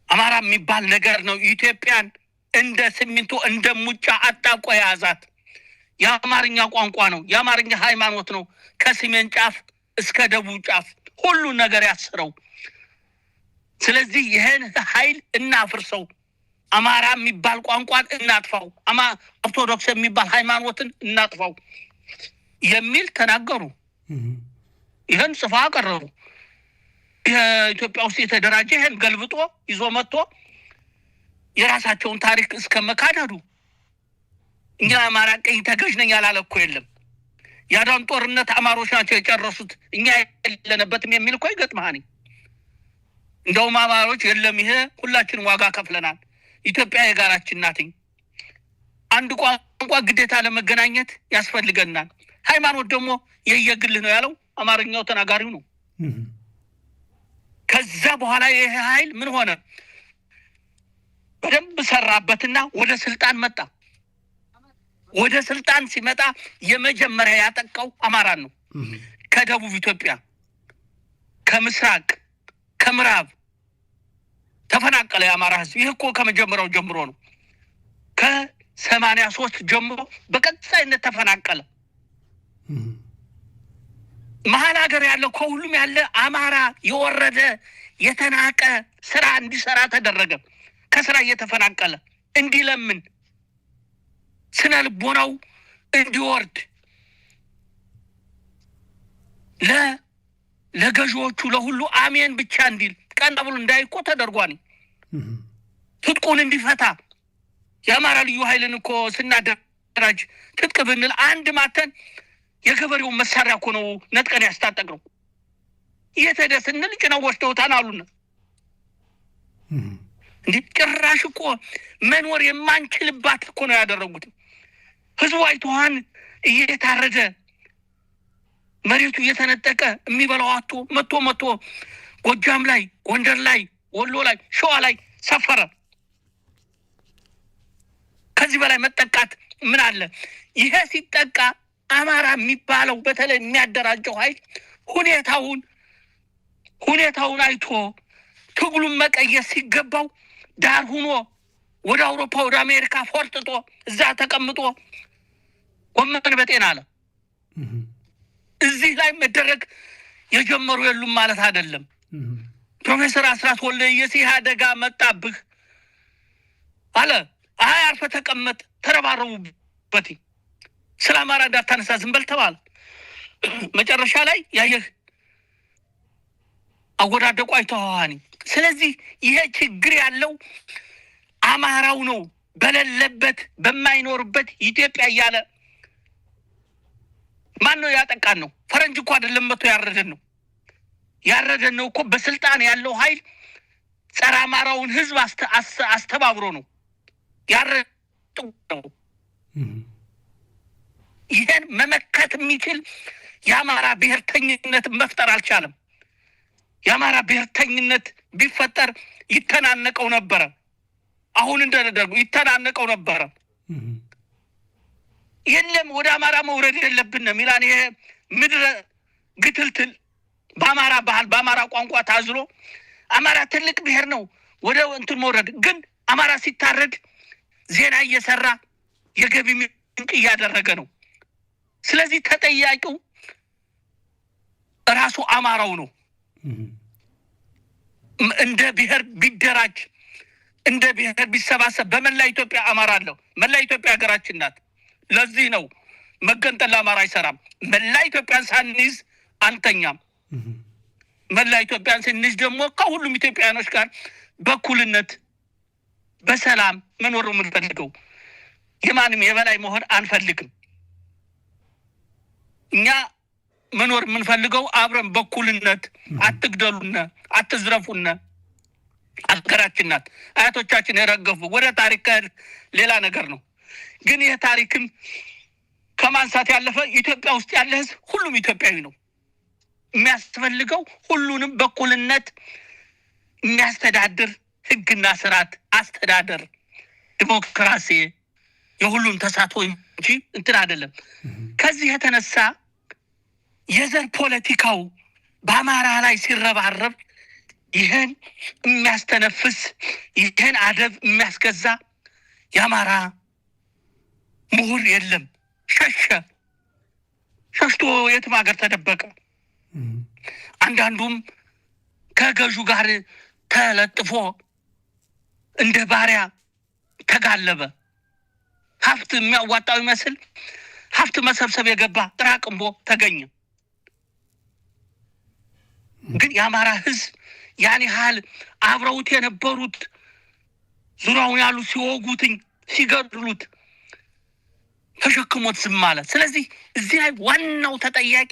አማራ የሚባል ነገር ነው ኢትዮጵያን እንደ ሲሚንቶ እንደ ሙጫ አጣቆ ያዛት። የአማርኛ ቋንቋ ነው፣ የአማርኛ ሃይማኖት ነው። ከሰሜን ጫፍ እስከ ደቡብ ጫፍ ሁሉ ነገር ያስረው። ስለዚህ ይሄን ኃይል እናፍርሰው፣ አማራ የሚባል ቋንቋን እናጥፋው፣ ኦርቶዶክስ የሚባል ሃይማኖትን እናጥፋው የሚል ተናገሩ። ይሄን ጽፋ አቀረቡ። የኢትዮጵያ ውስጥ የተደራጀ ይሄን ገልብጦ ይዞ መጥቶ የራሳቸውን ታሪክ እስከ መካደዱ እኛ አማራ ቀኝ ተገዥ ነኝ ያላለ እኮ የለም። ያዳን ጦርነት አማሮች ናቸው የጨረሱት፣ እኛ የለንበትም የሚል እኮ ይገጥማል። እንደውም አማሮች የለም ይሄ ሁላችንም ዋጋ ከፍለናል፣ ኢትዮጵያ የጋራችን ናት፣ አንድ ቋንቋ ግዴታ ለመገናኘት ያስፈልገናል፣ ሃይማኖት ደግሞ የየግል ነው ያለው አማርኛው ተናጋሪው ነው። ከዛ በኋላ ይሄ ኃይል ምን ሆነ? በደንብ ሰራበትና ወደ ስልጣን መጣ። ወደ ስልጣን ሲመጣ የመጀመሪያ ያጠቃው አማራን ነው። ከደቡብ ኢትዮጵያ፣ ከምስራቅ፣ ከምዕራብ ተፈናቀለ የአማራ ህዝብ። ይህ እኮ ከመጀመሪያው ጀምሮ ነው። ከ83 ጀምሮ በቀጣይነት ተፈናቀለ። መሀል ሀገር ያለው ከሁሉም ያለ አማራ የወረደ የተናቀ ስራ እንዲሰራ ተደረገ። ከስራ እየተፈናቀለ እንዲለምን ስነ ልቦናው እንዲወርድ ለገዢዎቹ ለሁሉ አሜን ብቻ እንዲል ቀና ብሎ እንዳይቆ ተደርጓል። ትጥቁን እንዲፈታ የአማራ ልዩ ኃይልን እኮ ስናደራጅ ትጥቅ ብንል አንድ ማተን የገበሬው መሳሪያ እኮ ነው ነጥቀን ያስታጠቅነው። እየተደስንል ጭነው ወስደውታን አሉና እንዴ ጭራሽ እኮ መኖር የማንችልባት እኮ ነው ያደረጉት። ህዝቡ አይተዋን እየታረደ መሬቱ እየተነጠቀ የሚበላው አጥቶ መጥቶ ጎጃም ላይ፣ ጎንደር ላይ፣ ወሎ ላይ፣ ሸዋ ላይ ሰፈረ። ከዚህ በላይ መጠቃት ምን አለ? ይሄ ሲጠቃ አማራ የሚባለው በተለይ የሚያደራጀው ኃይል ሁኔታውን አይቶ ትግሉን መቀየስ ሲገባው ዳር ሆኖ ወደ አውሮፓ ወደ አሜሪካ ፎርጥጦ እዛ ተቀምጦ ወመን በጤና አለ። እዚህ ላይ መደረግ የጀመሩ የሉም ማለት አይደለም። ፕሮፌሰር አስራት ወልደየስ ይህ አደጋ መጣብህ አለ። አይ አርፈ ተቀመጥ፣ ተረባረቡበት፣ ስለ አማራ እንዳታነሳ ዝም በል ተባለ። መጨረሻ ላይ ያየህ አወዳደቁ አይተዋኒ። ስለዚህ ይሄ ችግር ያለው አማራው ነው። በሌለበት በማይኖርበት ኢትዮጵያ እያለ ማን ነው ያጠቃን ነው? ፈረንጅ እኮ አይደለም መቶ ያረደን ነው እኮ በስልጣን ያለው ኃይል ጸረ አማራውን ህዝብ አስተባብሮ ነው ያረደው። ይሄን መመከት የሚችል የአማራ ብሔርተኝነት መፍጠር አልቻለም። የአማራ ብሔርተኝነት ቢፈጠር ይተናነቀው ነበረ። አሁን እንደደረጉ ይተናነቀው ነበረ። የለም ወደ አማራ መውረድ የለብንም ሚላን ይሄ ምድረ ግትልትል በአማራ ባህል በአማራ ቋንቋ ታዝሎ አማራ ትልቅ ብሔር ነው ወደ እንትን መውረድ ግን አማራ ሲታረድ ዜና እየሰራ የገቢ ምንጭ እያደረገ ነው። ስለዚህ ተጠያቂው ራሱ አማራው ነው። እንደ ብሔር ቢደራጅ እንደ ብሔር ቢሰባሰብ በመላ ኢትዮጵያ አማራ አለው። መላ ኢትዮጵያ ሀገራችን ናት። ለዚህ ነው መገንጠል አማራ አይሰራም። መላ ኢትዮጵያን ሳንይዝ አንተኛም። መላ ኢትዮጵያን ስንይዝ ደግሞ ከሁሉም ኢትዮጵያኖች ጋር በኩልነት በሰላም መኖር የምንፈልገው የማንም የበላይ መሆን አንፈልግም። እኛ መኖር የምንፈልገው አብረን በኩልነት አትግደሉና አትዝረፉና አገራችን ናት። አያቶቻችን የረገፉ ወደ ታሪክ ሌላ ነገር ነው። ግን ይህ ታሪክም ከማንሳት ያለፈ ኢትዮጵያ ውስጥ ያለ ህዝብ ሁሉም ኢትዮጵያዊ ነው። የሚያስፈልገው ሁሉንም በኩልነት የሚያስተዳድር ህግና ስርዓት አስተዳደር ዲሞክራሲ የሁሉም ተሳትፎ እንጂ እንትን አይደለም። ከዚህ የተነሳ የዘር ፖለቲካው በአማራ ላይ ሲረባረብ ይህን የሚያስተነፍስ ይህን አደብ የሚያስገዛ የአማራ ምሁር የለም። ሸሽቶ የትም ሀገር ተደበቀ። አንዳንዱም ከገዡ ጋር ተለጥፎ እንደ ባሪያ ተጋለበ። ሀብት የሚያዋጣው ይመስል ሀብት መሰብሰብ የገባ ጥራቅምቦ ተገኘ። ግን የአማራ ህዝብ ያን ያህል አብረውት የነበሩት ዙሪያውን ያሉ ሲወጉትኝ ሲገድሉት ተሸክሞት ዝም አለ። ስለዚህ እዚህ ላይ ዋናው ተጠያቂ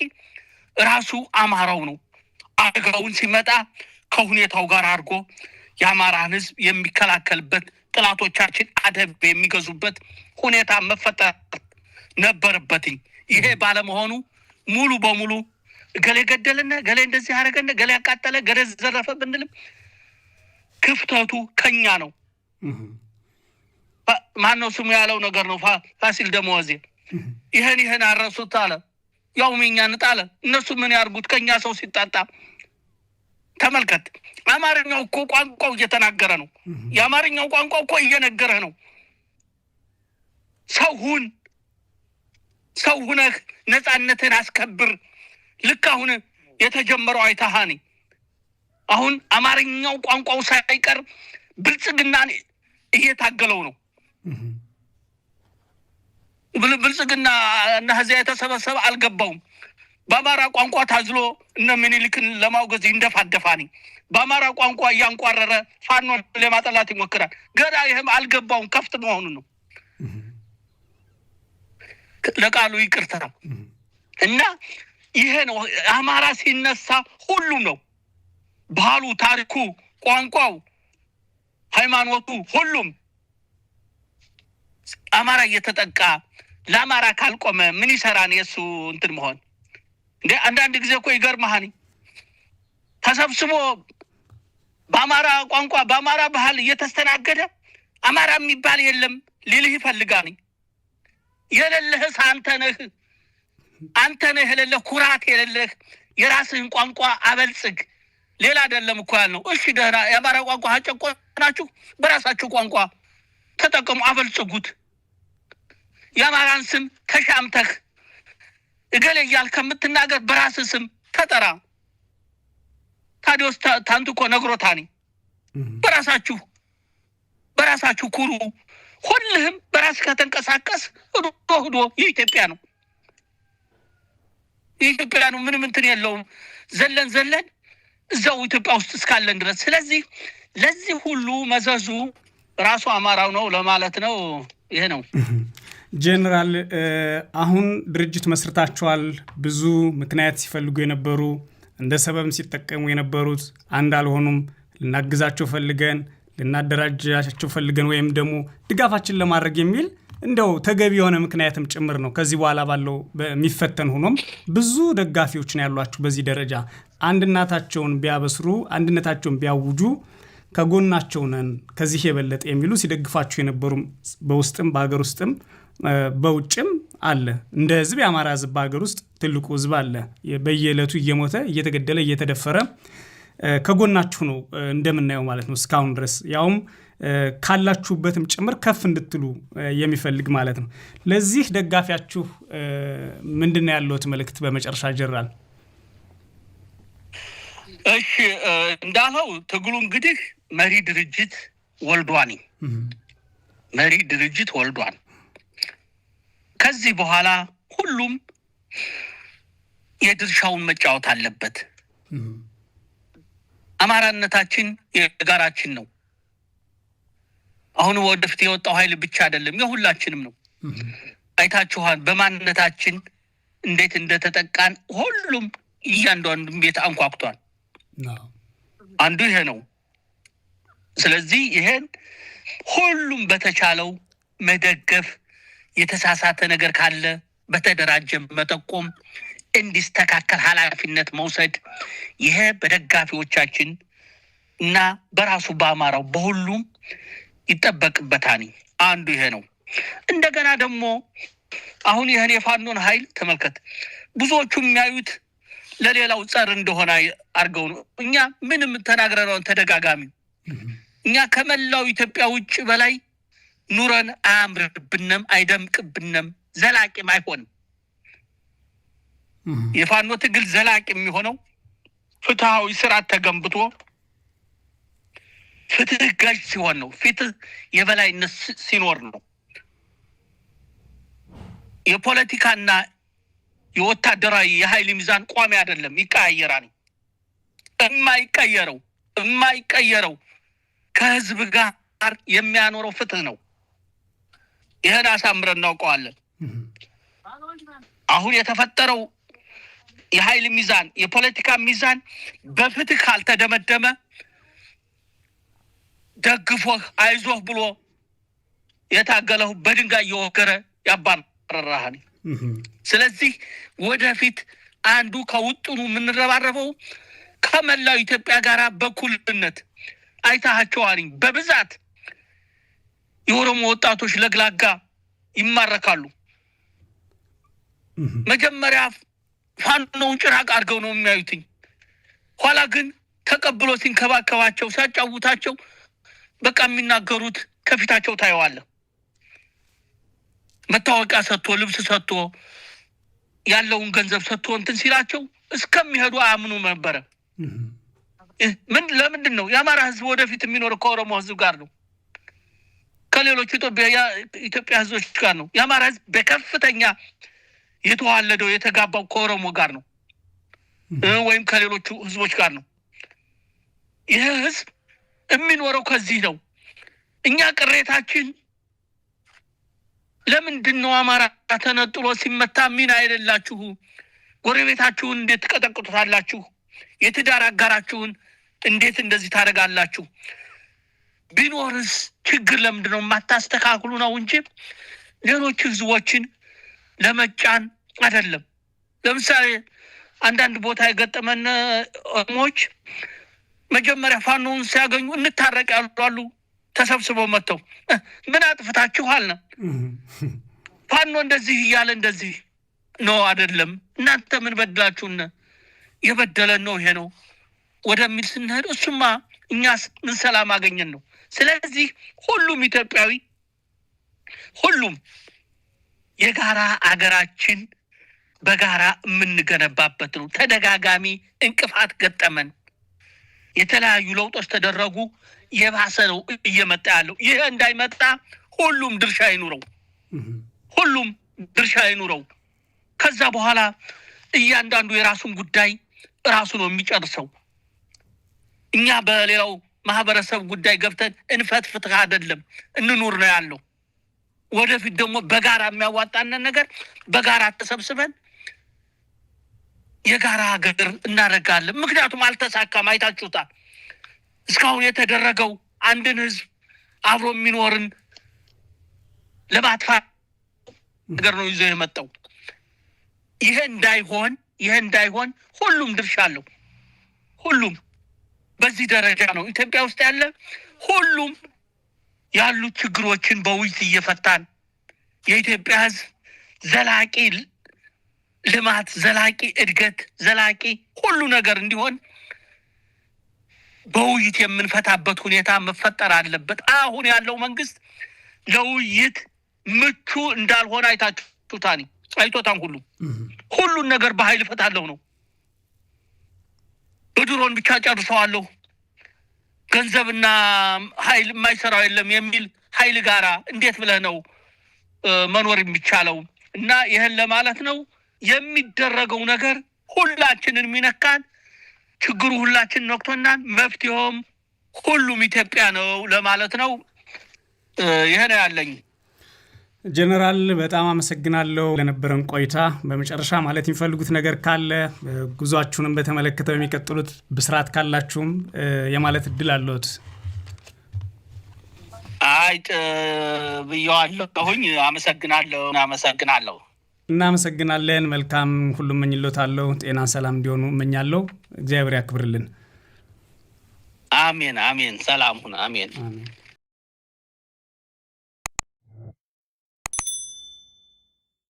ራሱ አማራው ነው። አደጋውን ሲመጣ ከሁኔታው ጋር አድርጎ የአማራን ህዝብ የሚከላከልበት ጥላቶቻችን አደብ የሚገዙበት ሁኔታ መፈጠር ነበረበትኝ። ይሄ ባለመሆኑ ሙሉ በሙሉ ገሌ ገደለና ገሌ እንደዚህ አደረገና ገሌ ያቃጠለ ገሌ ዘረፈ ብንልም ክፍተቱ ከኛ ነው። ማነው ስሙ ያለው ነገር ነው። ፋሲል ደሞዜ ይሄን አረሱት አለ። ያው ምኛን ጣለ። እነሱ ምን ያርጉት? ከኛ ሰው ሲጣጣ ተመልከት። አማርኛው እኮ ቋንቋው እየተናገረ ነው። የአማርኛው ቋንቋ እኮ እየነገረ ነው። ሰው ሁነህ ነፃነትን አስከብር። ልክ አሁን የተጀመረው አይታሃኒ አሁን አማርኛው ቋንቋው ሳይቀር ብልጽግናን እየታገለው ነው። ብልጽግና እና ህዝብ የተሰበሰበ አልገባውም። በአማራ ቋንቋ ታዝሎ እነ ምኒልክን ለማውገዝ ይንደፋደፋኒ በአማራ ቋንቋ እያንቋረረ ፋኖ ለማጠላት ይሞክራል። ገና ይሄም አልገባውም። ከፍት መሆኑ ነው። ለቃሉ ይቅርታ እና ይሄ ነው አማራ ሲነሳ ሁሉም ነው። ባህሉ፣ ታሪኩ፣ ቋንቋው፣ ሃይማኖቱ ሁሉም አማራ እየተጠቃ ለአማራ ካልቆመ ምን ይሰራን? የሱ እንትን መሆን እንደ አንዳንድ ጊዜ እኮ ይገርምሃኒ ተሰብስቦ በአማራ ቋንቋ በአማራ ባህል እየተስተናገደ አማራ የሚባል የለም ሊልህ ይፈልጋል። የሌለህስ አንተ ነህ የሌለህ ኩራት የሌለህ የራስህን ቋንቋ አበልጽግ። ሌላ አይደለም እኮ ያልነው። እሺ ደህና የአማራ ቋንቋ አጨቆናችሁ፣ በራሳችሁ ቋንቋ ተጠቀሙ፣ አበልጽጉት። የአማራን ስም ተሻምተህ እገሌ እያልክ ከምትናገር በራስህ ስም ተጠራ። ታዲያስ ታንቱ እኮ ነግሮታኒ። በራሳችሁ ኩሩ። ሁልህም በራስ ከተንቀሳቀስ ሄዶ የኢትዮጵያ ነው። ምንም እንትን የለውም። ዘለን እዛው ኢትዮጵያ ውስጥ እስካለን ድረስ። ስለዚህ ለዚህ ሁሉ መዘዙ ራሱ አማራው ነው ለማለት ነው። ይሄ ነው። ጄኔራል አሁን ድርጅት መስርታችኋል። ብዙ ምክንያት ሲፈልጉ የነበሩ እንደ ሰበብ ሲጠቀሙ የነበሩት አንድ አልሆኑም። ልናግዛቸው ፈልገን ልናደራጃቸው ፈልገን ወይም ደግሞ ድጋፋችን ለማድረግ የሚል እንደው ተገቢ የሆነ ምክንያትም ጭምር ነው። ከዚህ በኋላ ባለው በሚፈተን ሆኖም ብዙ ደጋፊዎች ነው ያሏችሁ። በዚህ ደረጃ አንድነታቸውን ቢያበስሩ አንድነታቸውን ቢያውጁ ከጎናቸው ነን ከዚህ የበለጠ የሚሉ ሲደግፋችሁ የነበሩ በውስጥም በሀገር ውስጥም በውጭም አለ። እንደ ህዝብ የአማራ ህዝብ በሀገር ውስጥ ትልቁ ህዝብ አለ። በየዕለቱ እየሞተ እየተገደለ እየተደፈረ ከጎናችሁ ነው እንደምናየው ማለት ነው። እስካሁን ድረስ ያውም ካላችሁበትም ጭምር ከፍ እንድትሉ የሚፈልግ ማለት ነው። ለዚህ ደጋፊያችሁ ምንድነው ያለውት መልእክት በመጨረሻ ጀነራል? እሺ እንዳለው ትግሉ እንግዲህ መሪ ድርጅት ወልዷል። ከዚህ በኋላ ሁሉም የድርሻውን መጫወት አለበት። አማራነታችን የጋራችን ነው። አሁን ወደፊት የወጣው ኃይል ብቻ አይደለም፣ የሁላችንም ነው። አይታችኋል በማንነታችን እንዴት እንደተጠቃን። ሁሉም እያንዳንዱ ቤት አንኳኩቷል። አንዱ ይሄ ነው። ስለዚህ ይሄን ሁሉም በተቻለው መደገፍ፣ የተሳሳተ ነገር ካለ በተደራጀ መጠቆም፣ እንዲስተካከል ኃላፊነት መውሰድ፣ ይሄ በደጋፊዎቻችን እና በራሱ በአማራው በሁሉም ይጠበቅበታል። አንዱ ይሄ ነው። እንደገና ደግሞ አሁን ይሄን የፋኖን ኃይል ተመልከት። ብዙዎቹ የሚያዩት ለሌላው ጸር እንደሆነ አርገው ነው። እኛ ምንም ተናግረናል ተደጋጋሚ። እኛ ከመላው ኢትዮጵያ ውጭ በላይ ኑረን አያምርብንም፣ አይደምቅብንም፣ ዘላቂም አይሆንም። የፋኖ ትግል ዘላቂ የሚሆነው ፍትሃዊ ስርዓት ተገንብቶ ፍትህ ጋጅ ሲሆን ነው። ፍትህ የበላይነት ሲኖር ነው። የፖለቲካና የወታደራዊ የኃይል ሚዛን ቋሚ አይደለም፣ ይቀያየራል። የማይቀየረው ከህዝብ ጋር የሚያኖረው ፍትህ ነው። ይሄን አሳምረን እናውቀዋለን። አሁን የተፈጠረው የኃይል ሚዛን የፖለቲካ ሚዛን በፍትህ ካልተደመደመ ደግፎህ አይዞህ ብሎ የታገለው በድንጋይ እየወገረ ያባረራሃል። ስለዚህ ወደፊት አንዱ ከውጥኑ የምንረባረበው ከመላው ኢትዮጵያ ጋር በኩልነት አይታቸዋል። በብዛት የኦሮሞ ወጣቶች ለግላጋ ይማረካሉ። መጀመሪያ ፋኖውን ጭራቅ አድርገው ነው የሚያዩትኝ። ኋላ ግን ተቀብሎ ሲንከባከባቸው ሲያጫውታቸው በቃ የሚናገሩት ከፊታቸው ታየዋለህ። መታወቂያ ሰጥቶ ልብስ ሰጥቶ ያለውን ገንዘብ ሰጥቶ እንትን ሲላቸው እስከሚሄዱ አያምኑ ነበረ። ለምንድን ነው የአማራ ህዝብ ወደፊት የሚኖረው ከኦሮሞ ህዝብ ጋር ነው፣ ከሌሎች ኢትዮጵያ ህዝቦች ጋር ነው። የአማራ ህዝብ በከፍተኛ የተዋለደው የተጋባው ከኦሮሞ ጋር ነው ወይም ከሌሎቹ ህዝቦች ጋር ነው። ይህ ህዝብ የሚኖረው ከዚህ ነው። እኛ ቅሬታችን ለምንድን ነው አማራ ተነጥሎ ሲመታ ምን አይደላችሁ? ጎረቤታችሁን እንዴት ተቀጠቅጡታላችሁ? የትዳር አጋራችሁን እንዴት እንደዚህ ታደርጋላችሁ? ቢኖርስ ችግር ለምንድን ነው የማታስተካክሉ ነው እንጂ ሌሎች ህዝቦችን ለመጫን አይደለም። ለምሳሌ አንዳንድ ቦታ የገጠመን ኦሮሞዎች መጀመሪያ ፋኖውን ሲያገኙ እንታረቅ ያሉ ተሰብስበው መጥተው ምን አጥፍታችኋል ነው ፋኖ እንደዚህ እያለ እንደዚህ ነው አይደለም እናንተ ምን በድላችሁና የበደለን ነው ይሄ ነው ወደሚል ስንሄድ እሱማ እኛስ ምን ሰላም አገኘን ነው። ስለዚህ ሁሉም ኢትዮጵያዊ ሁሉም የጋራ አገራችን በጋራ የምንገነባበት ነው። ተደጋጋሚ እንቅፋት ገጠመን፣ የተለያዩ ለውጦች ተደረጉ፣ የባሰ ነው እየመጣ ያለው። ይሄ እንዳይመጣ ሁሉም ድርሻ ይኑረው፣ ሁሉም ድርሻ ይኑረው። ከዛ በኋላ እያንዳንዱ የራሱን ጉዳይ ራሱ ነው የሚጨርሰው። እኛ በሌላው ማህበረሰብ ጉዳይ ገብተን እንፈትፍት አይደለም እንኑር ነው ያለው። ወደፊት ደግሞ በጋራ የሚያዋጣንን ነገር በጋራ ተሰብስበን የጋራ ሀገር እናደርጋለን። ምክንያቱም አልተሳካም፣ አይታችሁታል። እስካሁን የተደረገው አንድን ህዝብ አብሮ የሚኖርን ለማጥፋት ነገር ነው ይዞ የመጣው። ይሄ እንዳይሆን ሁሉም ድርሻ አለው። ሁሉም በዚህ ደረጃ ነው ኢትዮጵያ ውስጥ ያለ ሁሉም ያሉ ችግሮችን በውይይት እየፈታን የኢትዮጵያ ህዝብ ዘላቂ ልማት፣ ዘላቂ እድገት፣ ዘላቂ ሁሉ ነገር እንዲሆን በውይይት የምንፈታበት ሁኔታ መፈጠር አለበት። አሁን ያለው መንግስት ለውይይት ምቹ እንዳልሆነ አይቶታን ሁሉን ነገር በኃይል ፈታለሁ ነው። በድሮን ብቻ ጨርሰዋለሁ፣ ገንዘብና ኃይል የማይሰራው የለም የሚል ኃይል ጋራ እንዴት ብለህ ነው መኖር የሚቻለው? እና ይሄን ለማለት ነው የሚደረገው ነገር ሁላችንን የሚነካን ችግሩ ሁላችንን ነክቶናል። መፍትሄውም ሁሉም ኢትዮጵያ ነው ለማለት ነው። ይሄ ነው ያለኝ። ጀነራል በጣም አመሰግናለሁ ለነበረን ቆይታ። በመጨረሻ ማለት የሚፈልጉት ነገር ካለ ጉዟችሁንም በተመለከተ የሚቀጥሉት ብስራት ካላችሁም የማለት እድል አለዎት? ብየዋለሁኝ። አመሰግናለሁ። እናመሰግናለን። መልካም ሁሉ እመኝልዎታለሁ። ጤና ሰላም እንዲሆኑ እመኛለሁ። እግዚአብሔር ያክብርልን። አሜን። ሰላም ሁን። አሜን።